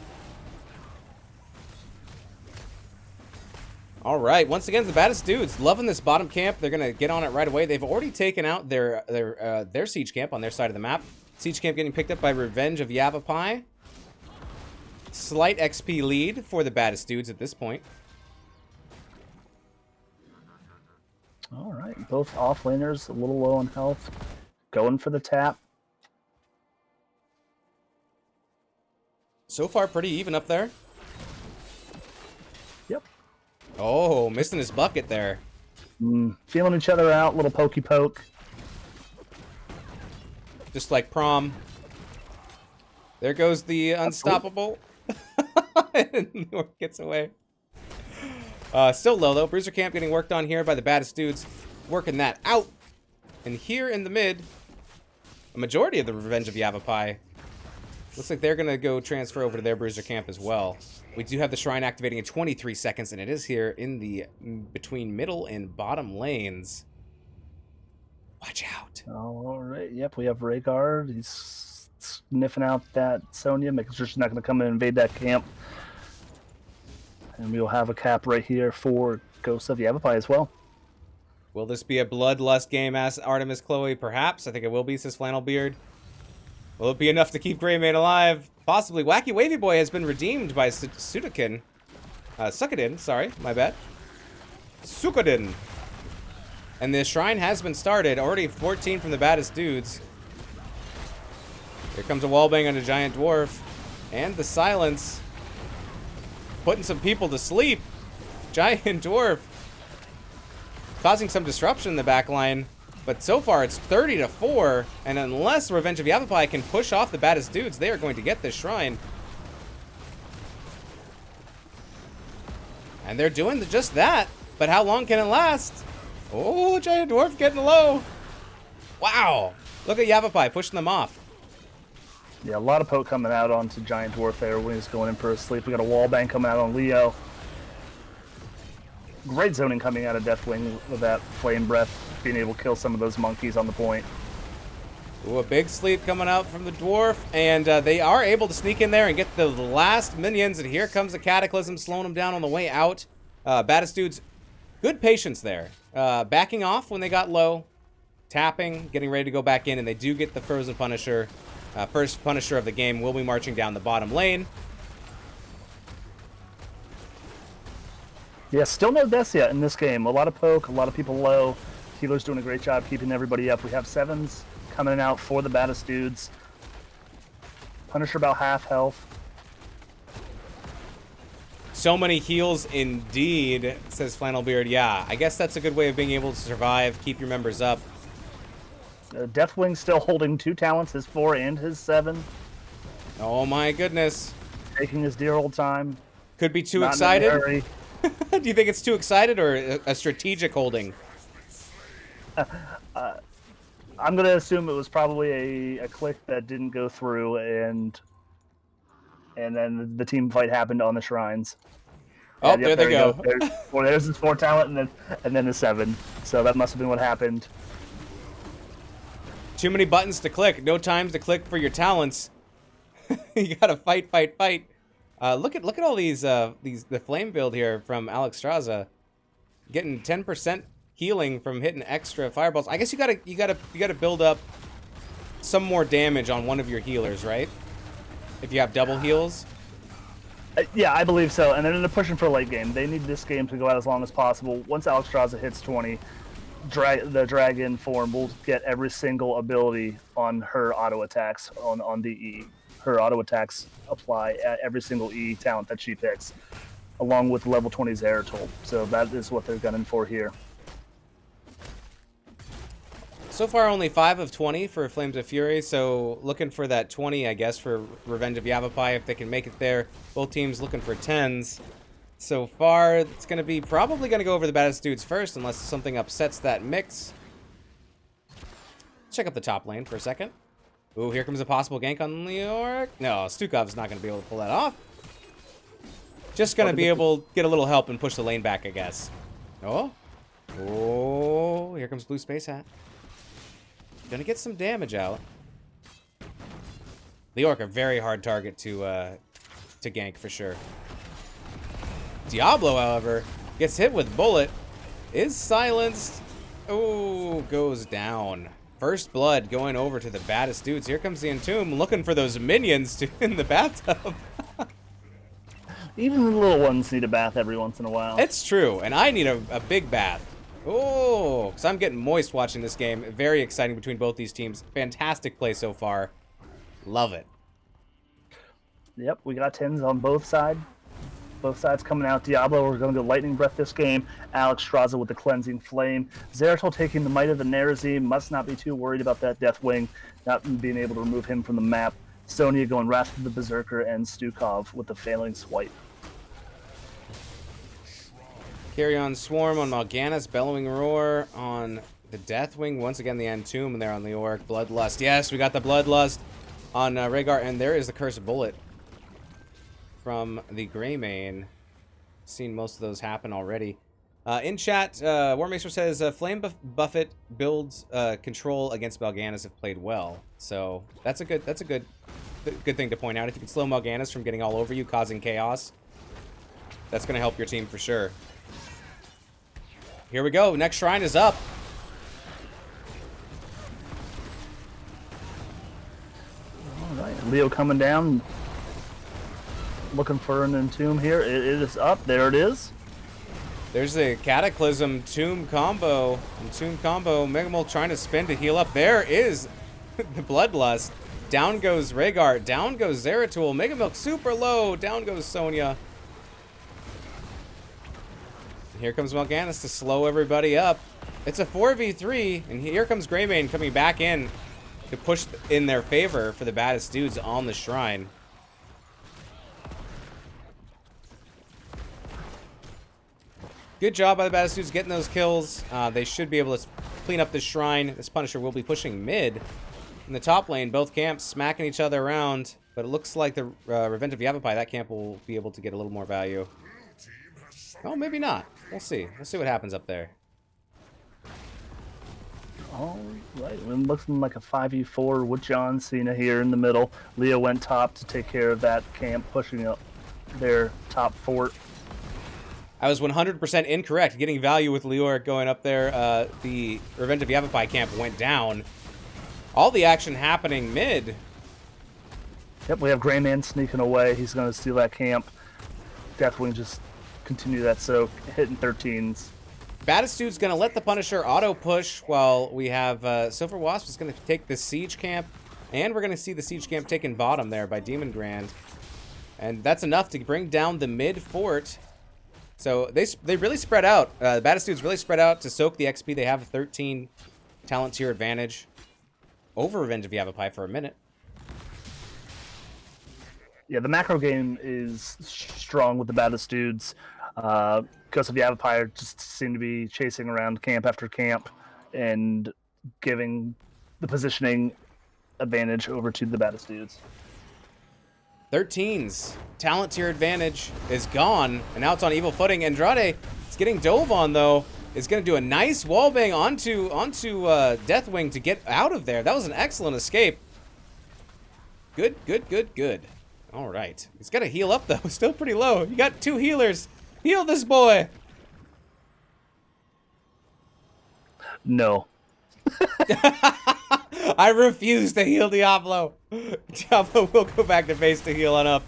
All right, once again, the Baddest Dudes loving this bottom camp. They're gonna get on it right away. They've already taken out their siege camp on their side of the map. Siege camp getting picked up by Revenge of Yavapai. Slight XP lead for the Baddest Dudes at this point. All right, both offlaners a little low on health, going for the tap. So far, pretty even up there. Yep. Oh, missing his bucket there. Feeling each other out, little pokey poke. Just like prom. There goes the unstoppable. And New York gets away. Still low though. Bruiser camp getting worked on here by the Baddest Dudes. Working that out. And here in the mid, a majority of the Revenge of Yavapai. Looks like they're going to go transfer over to their Bruiser camp as well. We do have the Shrine activating in 23 seconds, and it is here in the between middle and bottom lanes. Watch out. All right, yep, we have Rhaegar. He's sniffing out that Sonya, making sure she's not going to come and invade that camp. And we'll have a cap right here for Ghost of Yavapai as well. Will this be a bloodlust game, asks Artemis Chloe? Perhaps. I think it will be, says Flannelbeard. Will it be enough to keep Greymane alive? Possibly. Wacky Wavy Boy has been redeemed by Sudakin. Sukkadin, sorry, my bad. Sukkadin. And the shrine has been started. Already 14 from the Baddest Dudes. Here comes a wallbang on a Giant Dwarf. And the silence. Putting some people to sleep. Giant Dwarf. Causing some disruption in the back line. But so far it's 30-4. And unless Revenge of Yavapai can push off the Baddest Dudes, they are going to get this shrine. And they're doing just that. But how long can it last? Oh, Giant Dwarf getting low. Wow. Look at Yavapai pushing them off. Yeah, a lot of poke coming out onto Giant Dwarf there when he's going in for a sleep. We got a wallbang coming out on Leo. Great zoning coming out of Deathwing with that Flame Breath, being able to kill some of those monkeys on the point. Ooh, a big sleep coming out from the Dwarf, and they are able to sneak in there and get the last minions, and here comes the Cataclysm, slowing them down on the way out. Baddest Dudes, good patience there. Backing off when they got low, tapping, getting ready to go back in, and they do get the Frozen Punisher. First Punisher of the game will be marching down the bottom lane. Yeah, still no deaths yet in this game. A lot of poke, a lot of people low. healer's doing a great job keeping everybody up. We have 7s coming out for the baddest dudes. Punisher about half health. So many heals indeed, says Flannelbeard. Yeah, I guess that's a good way of being able to survive, keep your members up. Deathwing still holding 2 talents, his 4 and his 7. Oh my goodness. Taking his dear old time. Could be too Not in a excited. hurry. Do you think it's too excited or a strategic holding? I'm going to assume it was probably a click that didn't go through, and then the team fight happened on the shrines. Oh, And, there they go. There's his 4 talent, and then the 7. So that must have been what happened. Too many buttons to click. No times to click for your talents. You gotta fight, fight, fight. Look at all these the flame build here from Alex Straza, getting 10% healing from hitting extra fireballs. I guess you gotta build up some more damage on one of your healers, right? If you have double heals. Yeah, I believe so. And then they're pushing for late game. They need this game to go out as long as possible. Once Alex Straza hits 20, the dragon form will get every single ability on her auto attacks on the E. Her auto attacks apply at every single E talent that she picks, along with level 20 Zeratul. So that is what they're gunning for here. So far, only 5 of 20 for Flames of Fury, so looking for that 20, I guess, for Revenge of Yavapai, if they can make it there. Both teams looking for 10s. So far, it's going to be probably going to go over the baddest dudes first, unless something upsets that mix. Check out the top lane for a second. Ooh, here comes a possible gank on Leoric. No, Stukov's not going to be able to pull that off. Just going to be able to get a little help and push the lane back, I guess. Oh. Oh, here comes Blue Space Hat. Gonna get some damage out. Leoric, a very hard target to gank for sure. Diablo, however, gets hit with bullet, is silenced. Oh, goes down. First blood going over to the baddest dudes. Here comes the Entomb looking for those minions in the bathtub. Even the little ones need a bath every once in a while. It's true, and I need a big bath. Oh, because I'm getting moist watching this game. Very exciting between both these teams. Fantastic play so far. Love it. Yep, we got 10s on both sides. Both sides coming out. Diablo, we're going to go Lightning Breath this game. Alex Straza with the Cleansing Flame. Zeratul taking the Might of the Nerazim. Must not be too worried about that Deathwing, not being able to remove him from the map. Sonya going Wrath of the Berserker, and Stukov with the Failing Swipe. Carry on Swarm on Mal'Ganis, Bellowing Roar on the Deathwing. Once again, the Entomb, and there on Leoric. Bloodlust. Yes, we got the Bloodlust on Rhaegar, and there is the Cursed Bullet from the Greymane. Seen most of those happen already. In chat, Warmacer says, Flame Buffet builds control against Mal'Ganis if played well. So that's a good thing to point out. If you can slow Mal'Ganis from getting all over you, causing chaos, that's going to help your team for sure. Here we go. Next shrine is up. All right, Leo coming down, looking for an Entomb here. It is up. There it is. There's the Cataclysm Tomb combo. Entomb combo. Megamol trying to spin to heal up. There is the Bloodlust. Down goes Rhaegar. Down goes Zeratul. Megamilk super low. Down goes Sonya. Here comes Mal'Ganis to slow everybody up. It's a 4v3, and here comes Greymane coming back in to push in their favor for the baddest dudes on the shrine. Good job by the baddest dudes getting those kills. They should be able to clean up this shrine. This Punisher will be pushing mid. In the top lane, both camps smacking each other around, but it looks like the Revenge of Yavapai, that camp will be able to get a little more value. Oh, maybe not. We'll see. We'll see what happens up there. All right, it looks like a 5v4 with John Cena here in the middle. Leo went top to take care of that camp, pushing up their top fort. I was 100% incorrect. Getting value with Leoric going up there. The Revenge of Yavapai camp went down. All the action happening mid. Yep, we have Greymane sneaking away. He's going to steal that camp. Deathwing just continue that soak, hitting 13s. Baddest Dude's going to let the Punisher auto-push while we have Silver Wasp is going to take the Siege Camp. And we're going to see the Siege Camp taken bottom there by Demon Grand. And that's enough to bring down the mid fort. So they really spread out. The Baddest Dudes really spread out to soak the XP. They have a 13 talent tier advantage over Revenge of Yavapai for a minute. Yeah, the macro game is strong with the Baddest Dudes. Because of Yavapai just seem to be chasing around camp after camp and giving the positioning advantage over to the Baddest Dudes. 13's talent tier advantage is gone, and now it's on evil footing. Andrade is getting dove on, though. Is going to do a nice wallbang onto Deathwing to get out of there. That was an excellent escape. Good, good, good, good. All right. He's got to heal up, though. Still pretty low. You got 2 healers. Heal this boy. No. I refuse to heal Diablo. Diablo will go back to base to heal on up.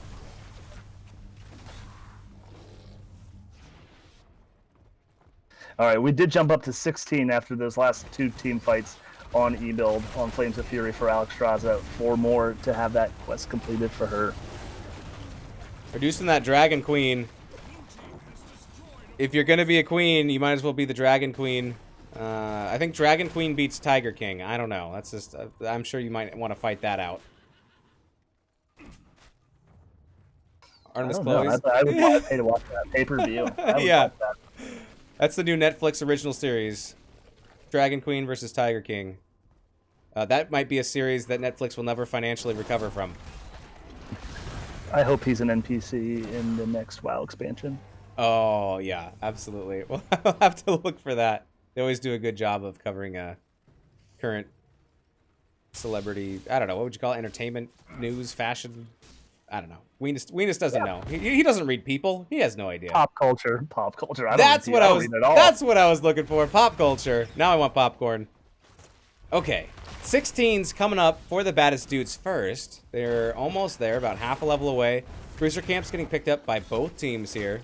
All right, we did jump up to 16 after those last 2 team fights on E-Build on Flames of Fury for Alex Straza. 4 more to have that quest completed for her. Reducing that Dragon Queen. If you're going to be a queen, you might as well be the Dragon Queen. I think Dragon Queen beats Tiger King. I don't know. That's just... I'm sure you might want to fight that out. Artemis Chloe's. I would want to pay to watch that pay-per-view. Yeah. That's the new Netflix original series. Dragon Queen versus Tiger King. That might be a series that Netflix will never financially recover from. I hope he's an NPC in the next WoW expansion. Oh, yeah. Absolutely. Well, I'll have to look for that. They always do a good job of covering current celebrity, I don't know, what would you call it? Entertainment, news, fashion? I don't know. Weenus doesn't know. He doesn't read people. He has no idea. Pop culture. That's what I was looking for. Pop culture. Now I want popcorn. Okay. 16's coming up for the Baddest Dudes first. They're almost there, about half a level away. Cruiser Camp's getting picked up by both teams here.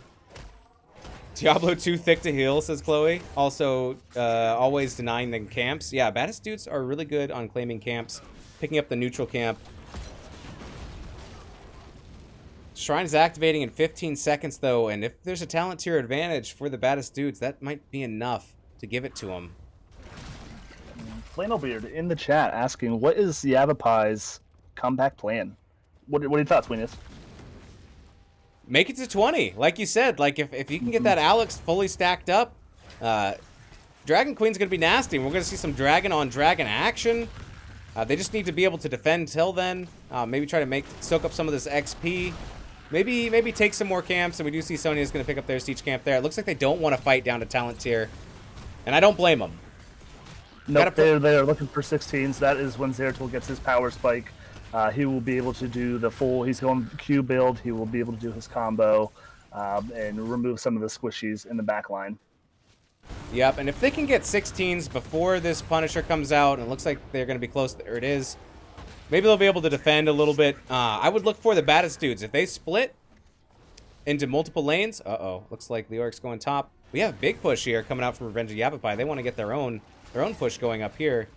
Diablo too thick to heal, says Chloe. Also, always denying the camps. Yeah, Baddest Dudes are really good on claiming camps, picking up the neutral camp. Shrine is activating in 15 seconds, though, and if there's a talent tier advantage for the Baddest Dudes, that might be enough to give it to them. Flannelbeard in the chat asking, what is Yavapai's comeback plan? What are your thoughts, Weenus? Make it to 20. Like you said, like if you can get that Alex fully stacked up, Dragon Queen's going to be nasty. We're going to see some dragon on dragon action. They just need to be able to defend till then. Maybe try to soak up some of this XP. Maybe take some more camps, and we do see Sonya's going to pick up their siege camp there. It looks like they don't want to fight down to talent tier, and I don't blame them. Nope, they're looking for 16s. That is when Zeratul gets his power spike. He will be able to do the full, he's going Q build, he will be able to do his combo and remove some of the squishies in the back line. Yep, and if they can get 16s before this Punisher comes out, and it looks like they're going to be close, there it is, maybe they'll be able to defend a little bit. I would look for the Baddest Dudes. If they split into multiple lanes, looks like Leoric's going top. We have a big push here coming out from Revenge of Yavapai. They want to get their own push going up here.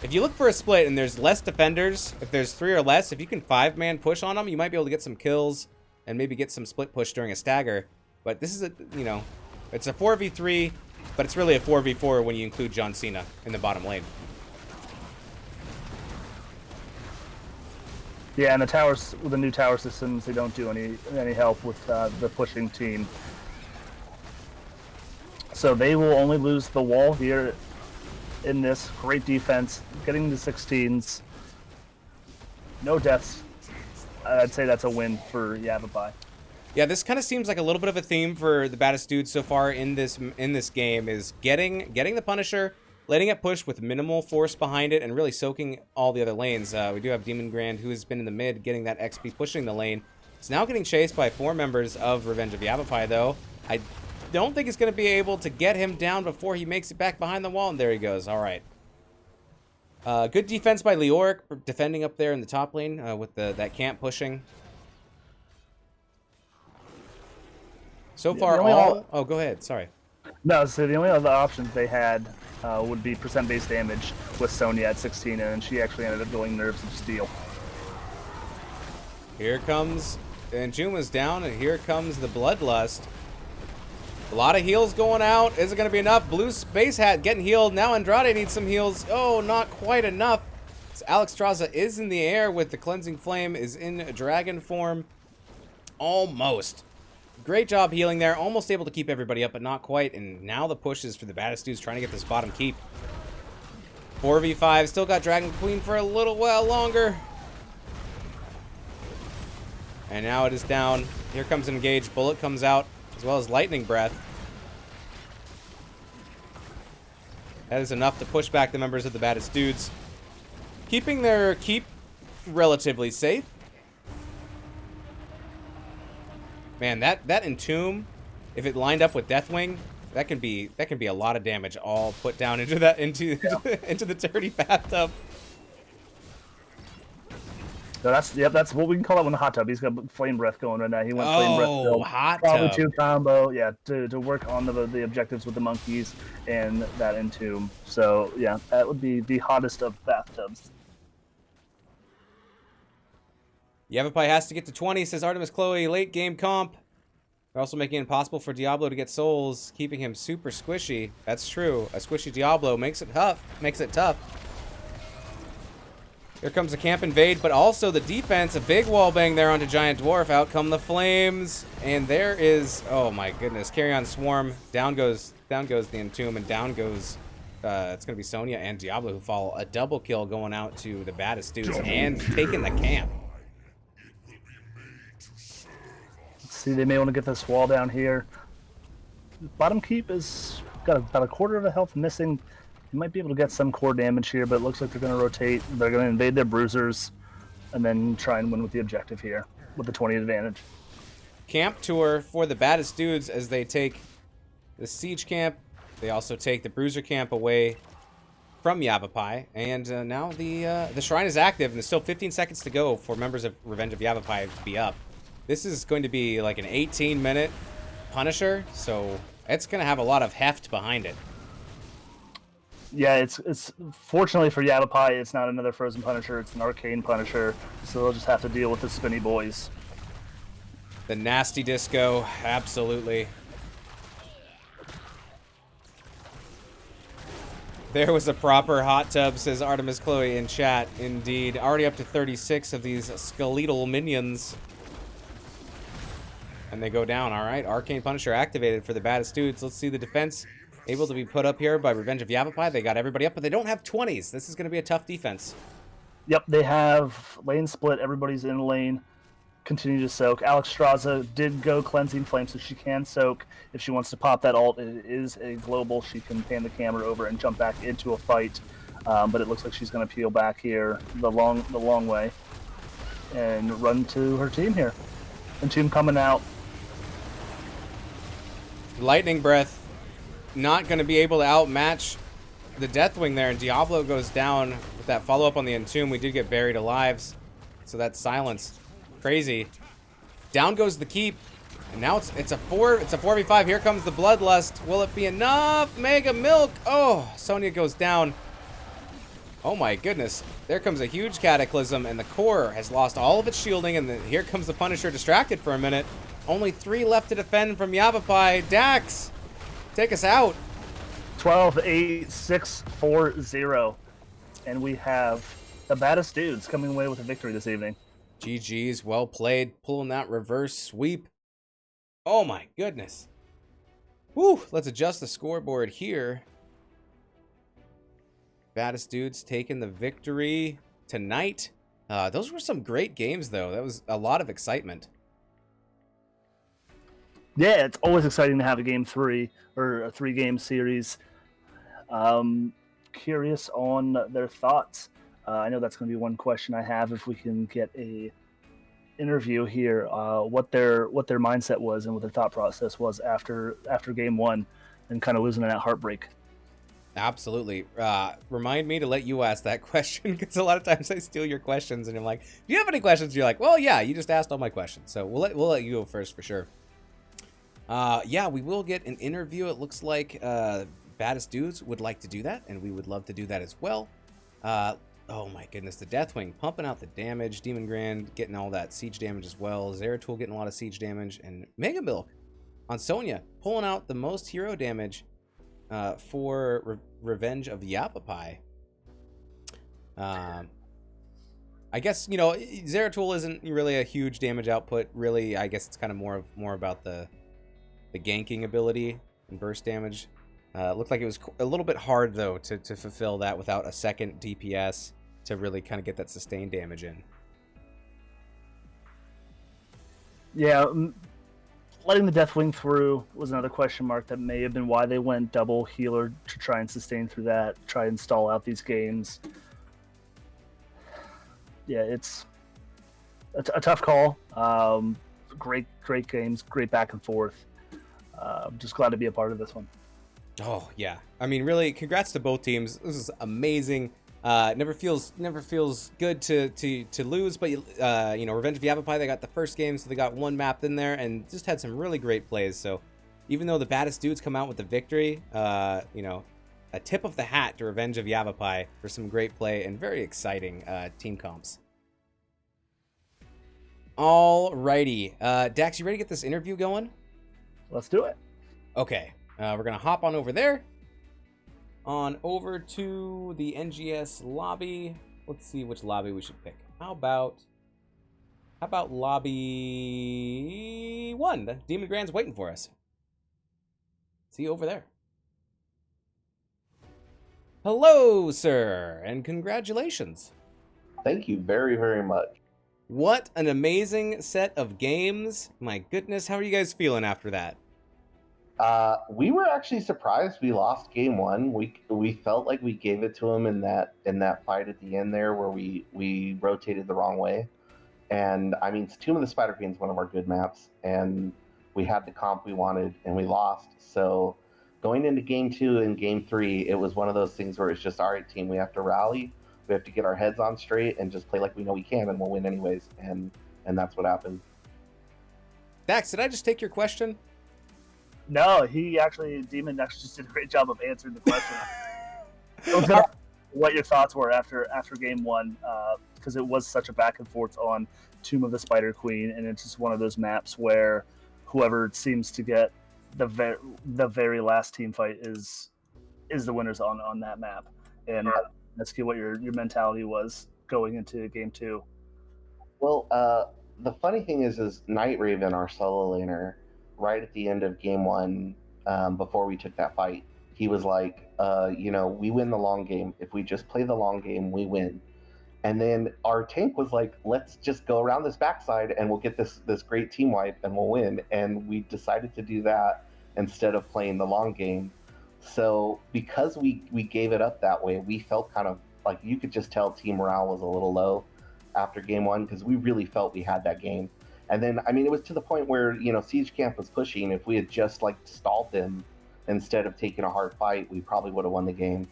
If you look for a split and there's less defenders, if there's 3 or less, if you can 5-man push on them, you might be able to get some kills and maybe get some split push during a stagger. But this is it's a 4v3, but it's really a 4v4 when you include John Cena in the bottom lane. Yeah, and the towers, with the new tower systems, they don't do any help with the pushing team. So they will only lose the wall here in this. Great defense, getting the 16s. No deaths. I'd say that's a win for Yavapai. Yeah, this kind of seems like a little bit of a theme for the Baddest Dudes so far in this game is getting the Punisher, letting it push with minimal force behind it, and really soaking all the other lanes. We do have Demon Grand, who has been in the mid, getting that XP pushing the lane. It's now getting chased by 4 members of Revenge of Yavapai, though. I don't think he's going to be able to get him down before he makes it back behind the wall, and there he goes. All right. Good defense by Leoric, defending up there in the top lane with that camp pushing. So far, oh, go ahead. Sorry. No, so the only other options they had would be percent base damage with Sonya at 16, and she actually ended up going Nerves of Steel. Here comes, and Juma's down, and here comes the Bloodlust. A lot of heals going out. Is it going to be enough? Blue Space Hat getting healed. Now Andrade needs some heals. Oh, not quite enough. So Alex Straza is in the air with the Cleansing Flame, is in dragon form. Almost. Great job healing there. Almost able to keep everybody up, but not quite. And now the push is for the Baddest dudes trying to get this bottom keep. 4v5. Still got Dragon Queen for a little while longer. And now it is down. Here comes Engage. Bullet comes out, as well as Lightning Breath. That is enough to push back the members of the Baddest dudes, keeping their keep relatively safe. Man, that Entomb, if it lined up with Deathwing, that can be a lot of damage all put down into that into the dirty bathtub. So that's what we can call it when the hot tub. He's got Flame Breath going right now. He went Flame Breath. Oh, hot probably tub. 2 combo, yeah, to work on the objectives with the monkeys and that Entomb. So yeah, that would be the hottest of bathtubs. Yavapai has to get to 20, says Artemis Chloe. Late game comp. They're also making it impossible for Diablo to get souls, keeping him super squishy. That's true. A squishy Diablo makes it tough. Here comes the camp invade, but also the defense. A big wall bang there onto Giant Dwarf. Out come the flames. And there is, oh my goodness, Carry On Swarm. Down goes the Entomb, and down goes, it's going to be Sonya and Diablo who fall. A double kill going out to the Baddest dudes and taking the camp. See, they may want to get this wall down here. Bottom keep is got about a quarter of a health missing. You might be able to get some core damage here, but it looks like they're going to rotate. They're going to invade their bruisers and then try and win with the objective here with the 20 advantage. Camp tour for the Baddest dudes as they take the siege camp. They also take the bruiser camp away from Yavapai, and now the shrine is active, and there's still 15 seconds to go for members of Revenge of Yavapai to be up. This is going to be like an 18-minute Punisher, so it's going to have a lot of heft behind it. Yeah, it's fortunately for Yavapai, it's not another Frozen Punisher, it's an Arcane Punisher, so they'll just have to deal with the spinny boys. The nasty disco, absolutely. There was a proper hot tub, says Artemis Chloe in chat. Indeed. Already up to 36 of these skeletal minions. And they go down, all right. Arcane Punisher activated for the Baddest dudes. Let's see the defense able to be put up here by Revenge of Yavapai. They got everybody up, but they don't have 20s. This is going to be a tough defense. Yep, they have lane split. Everybody's in lane. Continue to soak. Alex Straza did go Cleansing Flame, so she can soak. If she wants to pop that ult, it is a global. She can pan the camera over and jump back into a fight. But it looks like she's going to peel back here the long way and run to her team here. And team coming out. Lightning Breath not going to be able to outmatch the Deathwing there, and Diablo goes down with that follow-up on the Entomb. We did get buried alive, so that's silenced. Crazy. Down goes the keep, and now it's a 4v5. Here comes the Bloodlust. Will it be enough? Mega Milk. Oh, Sonya goes down. Oh my goodness. There comes a huge Cataclysm, and the core has lost all of its shielding, and here comes the Punisher distracted for a minute. Only 3 left to defend from Yavapai. Dax, take us out. 12, 8, 6, 4, 0. And we have the Baddest dudes coming away with a victory this evening. GG's, well played, pulling that reverse sweep. Oh my goodness. Woo, let's adjust the scoreboard here. Baddest dudes taking the victory tonight. Those were some great games, though. That was a lot of excitement. Yeah, it's always exciting to have a game 3 or a 3-game series. Curious on their thoughts. I know that's going to be one question I have if we can get a interview here. What their mindset was and what their thought process was after game 1 and kind of losing that heartbreak. Absolutely. Remind me to let you ask that question, because a lot of times I steal your questions and I'm like, do you have any questions? You're like, well, yeah, you just asked all my questions. So we'll let you go first for sure. Yeah, we will get an interview. It looks like Baddest Dudes would like to do that, and we would love to do that as well. Oh my goodness, the Deathwing pumping out the damage. Demon Grand getting all that siege damage as well. Zeratul getting a lot of siege damage. And Mega Milk on Sonya pulling out the most hero damage for Revenge of Yavapai. I guess, you know, Zeratul isn't really a huge damage output. Really, I guess it's kind of more about the ganking ability and burst damage. Looked like it was a little bit hard, though, to fulfill that without a second DPS to really kind of get that sustained damage in. Yeah, letting the Deathwing through was another question mark. That may have been why they went double healer to try and sustain through that, try and stall out these games. Yeah, it's a tough call. Great games, great back and forth. I'm just glad to be a part of this one. Oh yeah, I mean, really, congrats to both teams. This is amazing. Never feels good to lose, but you know, Revenge of Yavapai, they got the first game, so they got one map in there and just had some really great plays. So even though the Baddest Dudes come out with the victory, you know, a tip of the hat to Revenge of Yavapai for some great play and very exciting team comps. Alrighty, Dax, you ready to get this interview going? Let's do it. Okay, we're gonna hop on over there. On over to the NGS lobby. Let's see which lobby we should pick. How about lobby 1? The Demon Grand's waiting for us. See you over there. Hello, sir, and congratulations. Thank you very, very much. What an amazing set of games. My goodness, how are you guys feeling after that? We were actually surprised we lost game 1. We felt like we gave it to them in that fight at the end there where we rotated the wrong way. And I mean, Tomb of the Spider Queen is one of our good maps, and we had the comp we wanted, and we lost. So going into game 2 and game 3, it was one of those things where it's just, all right, team, we have to rally, we have to get our heads on straight, and just play like we know we can, and we'll win anyways. And that's what happened. Dax, did I just take your question? No, Demon actually just did a great job of answering the question. I was gonna ask what your thoughts were after game 1, because it was such a back and forth on Tomb of the Spider Queen, and it's just one of those maps where whoever seems to get the very last team fight is the winners on that map. And let's see what your mentality was going into game 2. Well, the funny thing is Night Raven, our solo laner, right at the end of game 1, before we took that fight, he was like, you know, we win the long game. If we just play the long game, we win. And then our tank was like, let's just go around this backside and we'll get this great team wipe and we'll win. And we decided to do that instead of playing the long game. So because we gave it up that way, we felt kind of like, you could just tell team morale was a little low after game 1, because we really felt we had that game. And then, I mean, it was to the point where, you know, Siege Camp was pushing. If we had just, like, stalled them instead of taking a hard fight, we probably would have won the game.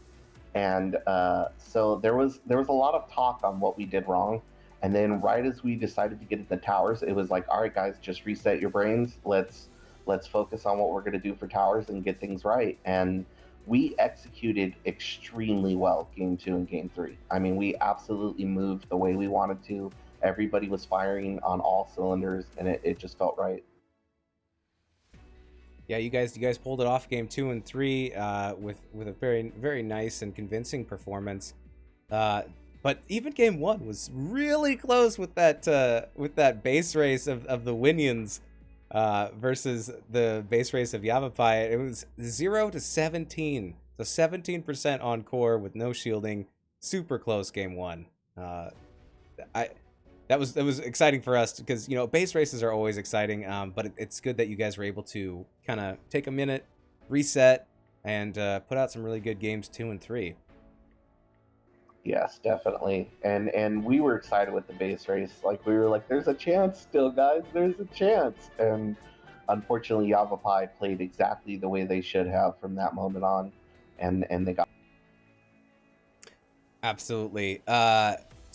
And so there was a lot of talk on what we did wrong. And then right as we decided to get at the towers, it was like, all right, guys, just reset your brains. Let's focus on what we're going to do for towers and get things right. And we executed extremely well game 2 and game 3. I mean, we absolutely moved the way we wanted to. Everybody was firing on all cylinders, and it just felt right. Yeah, you guys pulled it off game 2 and 3 with a very, very nice and convincing performance. But even game 1 was really close with that base race of the Winions versus the base race of Yavapai. It was 0-17, so 17% on core with no shielding. Super close game 1. That was exciting for us because, you know, base races are always exciting, but it's good that you guys were able to kind of take a minute, reset, and put out some really good games 2 and 3. Yes, definitely. And we were excited with the base race. Like, we were like, there's a chance still, guys. There's a chance. And unfortunately, Yavapai played exactly the way they should have from that moment on, and they got. Absolutely.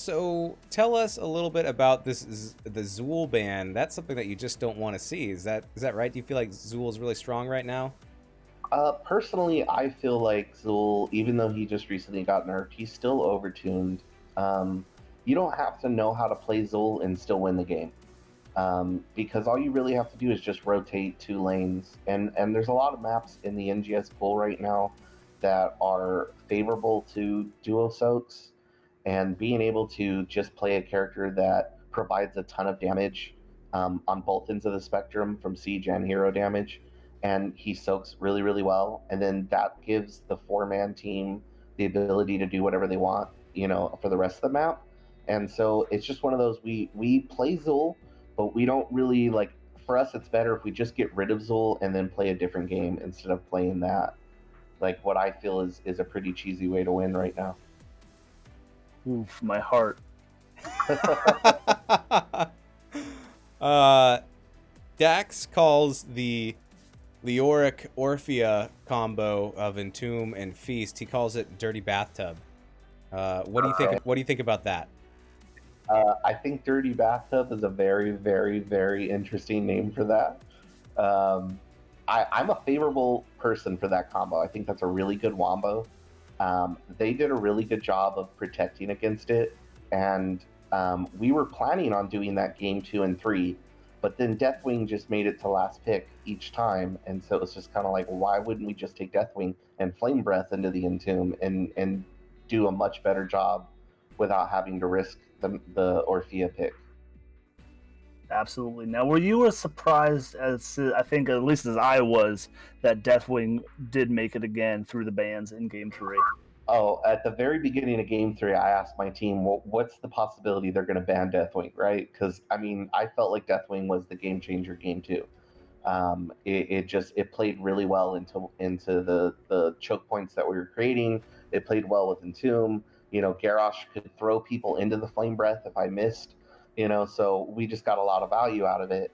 So tell us a little bit about the Zool ban. That's something that you just don't want to see. Is that right? Do you feel like Zool is really strong right now? Personally, I feel like Zool, even though he just recently got nerfed, he's still overtuned. You don't have to know how to play Zool and still win the game. Because all you really have to do is just rotate 2 lanes. And there's a lot of maps in the NGS pool right now that are favorable to duo soaks, and being able to just play a character that provides a ton of damage on both ends of the spectrum from siege and hero damage, and he soaks really, really well. And then that gives the 4-man team the ability to do whatever they want, for the rest of the map. And so it's just one of those, we play Zul, but we don't really like. For us, it's better if we just get rid of Zul and then play a different game instead of playing that. Like what I feel is a pretty cheesy way to win right now. Oof, my heart. Dax calls the Leoric Orphea combo of Entomb and Feast. He calls it Dirty Bathtub. What do you think? What do you think about that? I think Dirty Bathtub is a very, very, very interesting name for that. I'm a favorable person for that combo. I think that's a really good wombo. They did a really good job of protecting against it, and we were planning on doing that game 2 and 3, but then Deathwing just made it to last pick each time, and so it was just kind of like, why wouldn't we just take Deathwing and Flame Breath into the Entomb and do a much better job without having to risk the Orphea pick? Absolutely. Now, were you as surprised as I think, at least as I was, that Deathwing did make it again through the bans in Game 3? Oh, at the very beginning of Game 3, I asked my team, well, what's the possibility they're going to ban Deathwing, right? Because, I mean, I felt like Deathwing was the game changer Game 2. It played really well into the choke points that we were creating. It played well with Entomb. Garrosh could throw people into the Flame Breath if I missed. So we just got a lot of value out of it.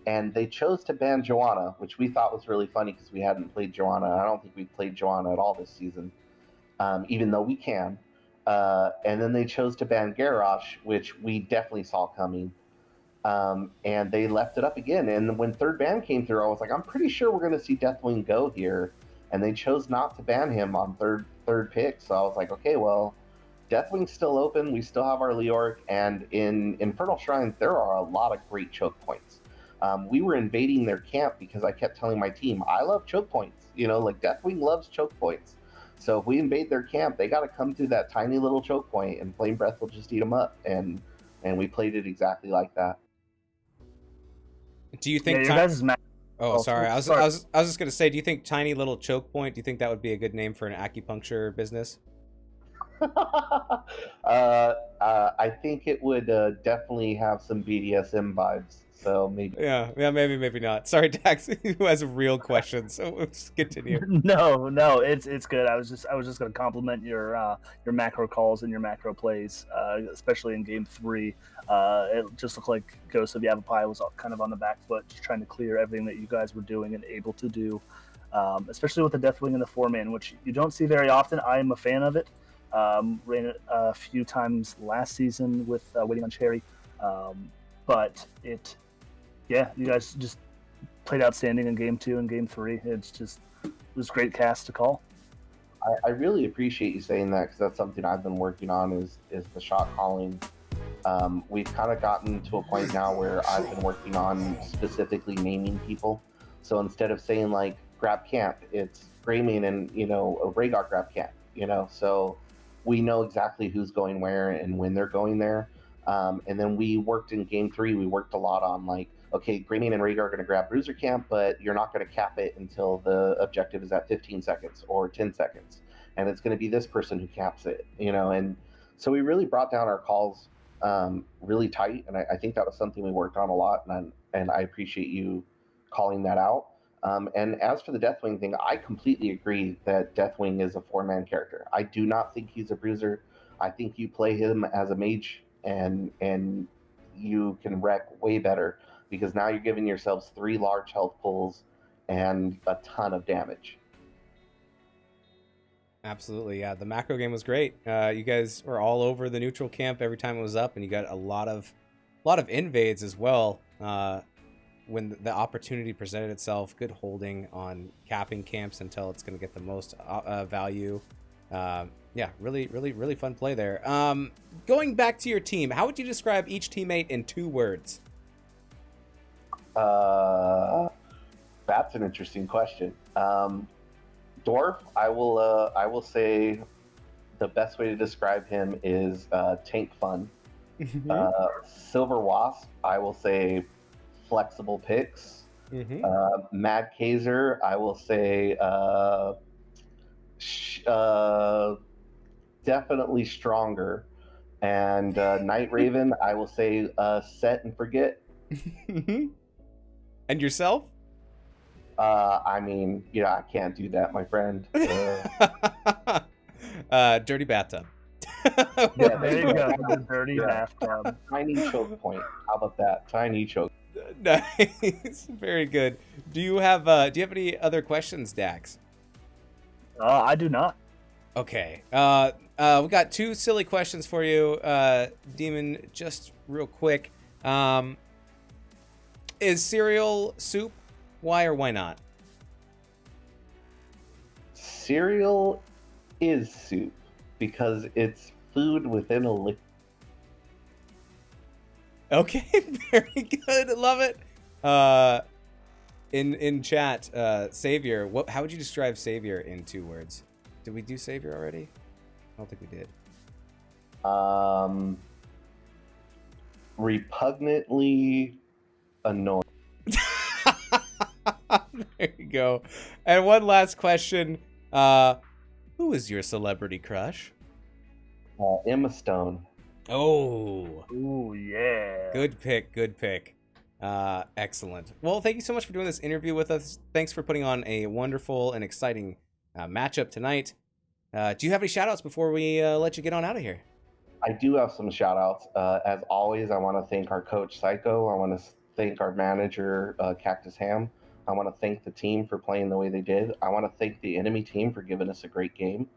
And they chose to ban Joanna, which we thought was really funny because we hadn't played Joanna. I don't think we've played Joanna at all this season, even though we can. And then they chose to ban Garrosh, which we definitely saw coming. And they left it up again. And when third ban came through, I was like, I'm pretty sure we're going to see Deathwing go here. And they chose not to ban him on third pick. So I was like, okay, well, Deathwing's still open. We still have our Leoric, and in Infernal Shrines, there are a lot of great choke points. We were invading their camp because I kept telling my team, I love choke points. Like Deathwing loves choke points. So if we invade their camp, they got to come through that tiny little choke point, and Flame Breath will just eat them up. And we played it exactly like that. Do you think? Yeah, your guys' Oh, sorry. I was just gonna say, do you think tiny little choke point? Do you think that would be a good name for an acupuncture business? I think it would definitely have some BDSM vibes. So maybe. Yeah, maybe not. Sorry, Dax, who has real questions. So let's continue. No, it's good. I was just going to compliment your macro calls and your macro plays, especially in Game 3. It just looked like Ghost of Yavapai was kind of on the back foot, just trying to clear everything that you guys were doing and able to do, especially with the Deathwing and the 4-man, which you don't see very often. I am a fan of it. Ran it a few times last season with Waiting on Cherry, but you guys just played outstanding in Game 2 and Game 3. It was great cast to call. I really appreciate you saying that, because that's something I've been working on is the shot calling. We've kind of gotten to a point now where I've been working on specifically naming people. So instead of saying like grab camp, it's Greymane and a Rhaegar grab camp. So we know exactly who's going where and when they're going there. And then we worked in Game 3, we worked a lot on like, okay, Greymane and Rhaegar are going to grab Bruiser Camp, but you're not going to cap it until the objective is at 15 seconds or 10 seconds. And it's going to be this person who caps it, And so we really brought down our calls really tight. And I think that was something we worked on a lot. And I appreciate you calling that out. And as for the Deathwing thing, I completely agree that Deathwing is a 4-man character. I do not think he's a bruiser. I think you play him as a mage and you can wreck way better, because now you're giving yourselves 3 large health pulls and a ton of damage. Absolutely, yeah. The macro game was great. You guys were all over the neutral camp every time it was up, and you got a lot of invades as well. When the opportunity presented itself, good holding on capping camps until it's going to get the most value. Yeah, really fun play there. Going back to your team, how would you describe each teammate in 2 words? That's an interesting question. Dwarf, I will say the best way to describe him is tank fun. Silver Wasp, I will say flexible picks. Mad Kaiser, I will say definitely stronger. And Night Raven, I will say set and forget. And yourself? I mean, I can't do that, my friend. Dirty bathtub. Yeah, There you go. The dirty bathtub. Tiny choke point. How about that? Tiny choke. Nice. Very good. Do you have any other questions, Dax? I do not. Okay. We got 2 silly questions for you, Demon. Just real quick. Is cereal soup? Why or why not? Cereal is soup because it's food within a liquid. Okay, very good. Love it. In chat, Savior. How would you describe Savior in 2 words? Did we do Savior already? I don't think we did. Repugnantly annoying. There you go. And one last question. Who is your celebrity crush? Emma Stone. Oh. Ooh, yeah. Good pick. Excellent. Well, thank you so much for doing this interview with us. Thanks for putting on a wonderful and exciting matchup tonight. Do you have any shout outs before we let you get on out of here? I do have some shout outs. As always, I want to thank our coach, Psycho. I want to thank our manager, Cactus Ham. I want to thank the team for playing the way they did. I want to thank the enemy team for giving us a great game.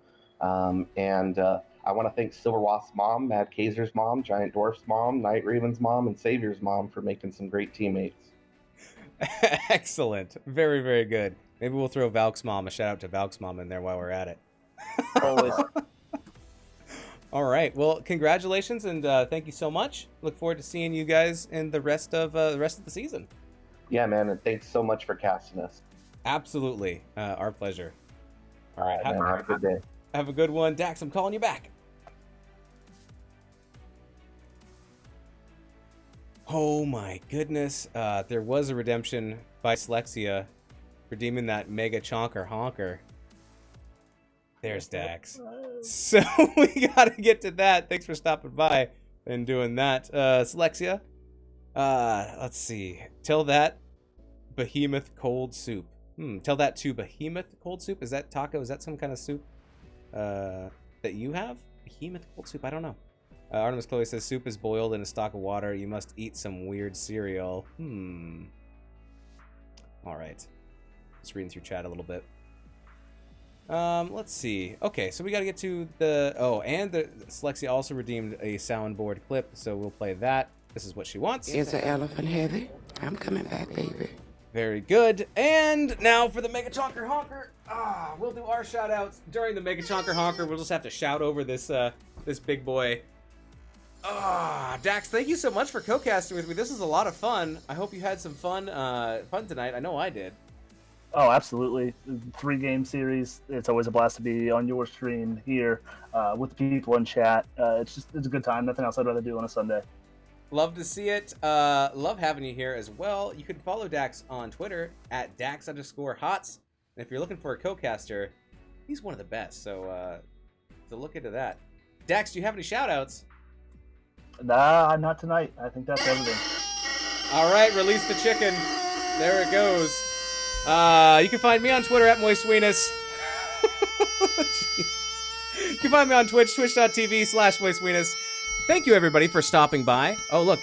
And I want to thank Silver Wasp's mom, Mad Kaiser's mom, Giant Dwarf's mom, Night Raven's mom, and Savior's mom for making some great teammates. Excellent. Very, very good. Maybe we'll throw Valk's mom, a shout out to Valk's mom in there while we're at it. Always. All right. Well, congratulations and thank you so much. Look forward to seeing you guys in the rest of the season. Yeah, man, and thanks so much for casting us. Absolutely. Our pleasure. All right. Man, have a good day. Have a good one. Dax, I'm calling you back. Oh my goodness. There was a redemption by Slexia redeeming that Mega Chonker Honker. There's Dax. So we gotta get to that. Thanks for stopping by and doing that. Slexia. Let's see. Tell that Behemoth cold soup. Tell that to Behemoth cold soup. Is that taco? Is that some kind of soup that you have? Behemoth cold soup? I don't know. Artemis Chloe says soup is boiled in a stock of water. You must eat some weird cereal. All right. Just reading through chat a little bit. Let's see. Okay, so we got to get to the... Oh, and the Slexia also redeemed a soundboard clip, so we'll play that. This is what she wants. Is the elephant heavy? I'm coming back, baby. Very good. And now for the Mega Chonker Honker. We'll do our shout-outs during the Mega Chonker Honker. We'll just have to shout over this this big boy. Dax, thank you so much for co-casting with me. This is a lot of fun. I hope you had some fun tonight. I know I did. Oh, absolutely. 3-game series. It's always a blast to be on your stream here with the people in chat. It's a good time. Nothing else I'd rather do on a Sunday. Love to see it. Love having you here as well. You can follow Dax on Twitter at Dax_Hots. And if you're looking for a co-caster, he's one of the best. So look into that. Dax, do you have any shout-outs? Nah, not tonight. I think that's everything. All right, release the chicken. There it goes. You can find me on Twitter at MoistWeenus. You can find me on Twitch, twitch.tv/MoistWeenus. Thank you, everybody, for stopping by. Oh, look,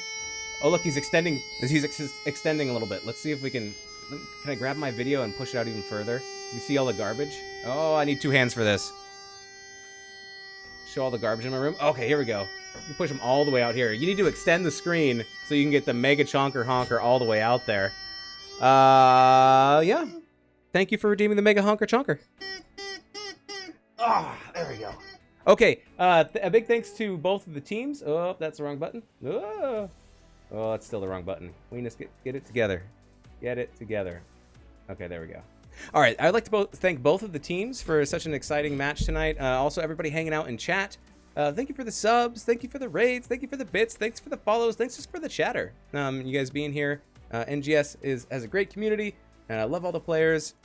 he's extending. He's extending a little bit. Let's see if we can... Can I grab my video and push it out even further? You see all the garbage? Oh, I need 2 hands for this. show all the garbage in my room. Okay, here we go. You push them all the way out here. You need to extend the screen so you can get the Mega Chonker Honker all the way out there. Yeah. Thank you for redeeming the Mega Honker Chonker. Ah, there we go. Okay, a big thanks to both of the teams. Oh, that's the wrong button. Oh, it's still the wrong button. We just get it together. Get it together. Okay, there we go. All right, I'd like to thank both of the teams for such an exciting match tonight. Also, everybody hanging out in chat. Thank you for the subs. Thank you for the raids. Thank you for the bits. Thanks for the follows. Thanks just for the chatter. You guys being here. NGS has a great community, and I love all the players.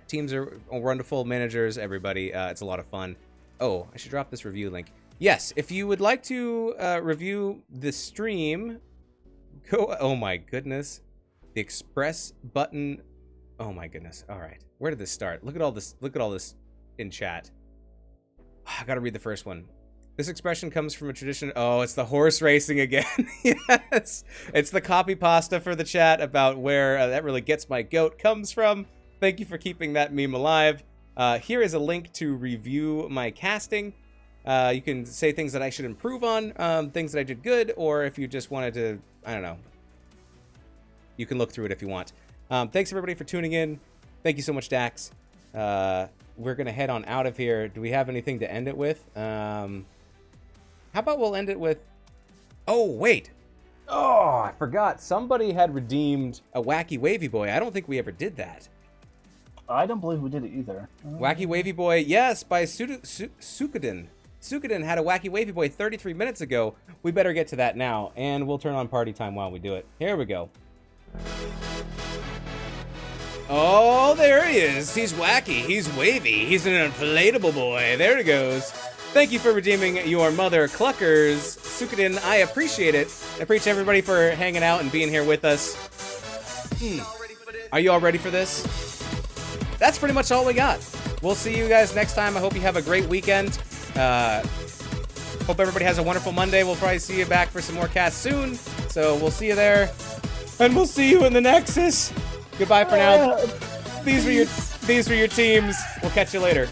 Teams are wonderful. Managers, everybody. It's a lot of fun. Oh, I should drop this review link. Yes, if you would like to review the stream, go. Oh my goodness, the express button. Oh my goodness. All right, where did this start? Look at all this. Look at all this in chat. I gotta read the first one. This expression comes from a tradition. Oh, it's the horse racing again. Yes, it's the copy pasta for the chat about where that really gets my goat comes from. Thank you for keeping that meme alive. Here is a link to review my casting. You can say things that I should improve on, things that I did good, or if you just wanted to, I don't know. You can look through it if you want. Thanks everybody for tuning in. Thank you so much, Dax. We're gonna head on out of here. Do we have anything to end it with? How about we'll end it with... Oh, wait. Oh, I forgot. Somebody had redeemed a Wacky Wavy Boy. I don't think we ever did that. I don't believe we did it either. Wacky Wavy Boy, yes, by Sukadin. Sukadin had a Wacky Wavy Boy 33 minutes ago. We better get to that now, and we'll turn on party time while we do it. Here we go. Oh, there he is. He's wacky. He's wavy. He's an inflatable boy. There he goes. Thank you for redeeming your mother cluckers. Sukadin, I appreciate it. I appreciate everybody for hanging out and being here with us. Are you all ready for this? That's pretty much all we got. We'll see you guys next time. I hope you have a great weekend. Hope everybody has a wonderful Monday. We'll probably see you back for some more casts soon. So we'll see you there. And we'll see you in the Nexus. Goodbye for now. These were your teams. We'll catch you later.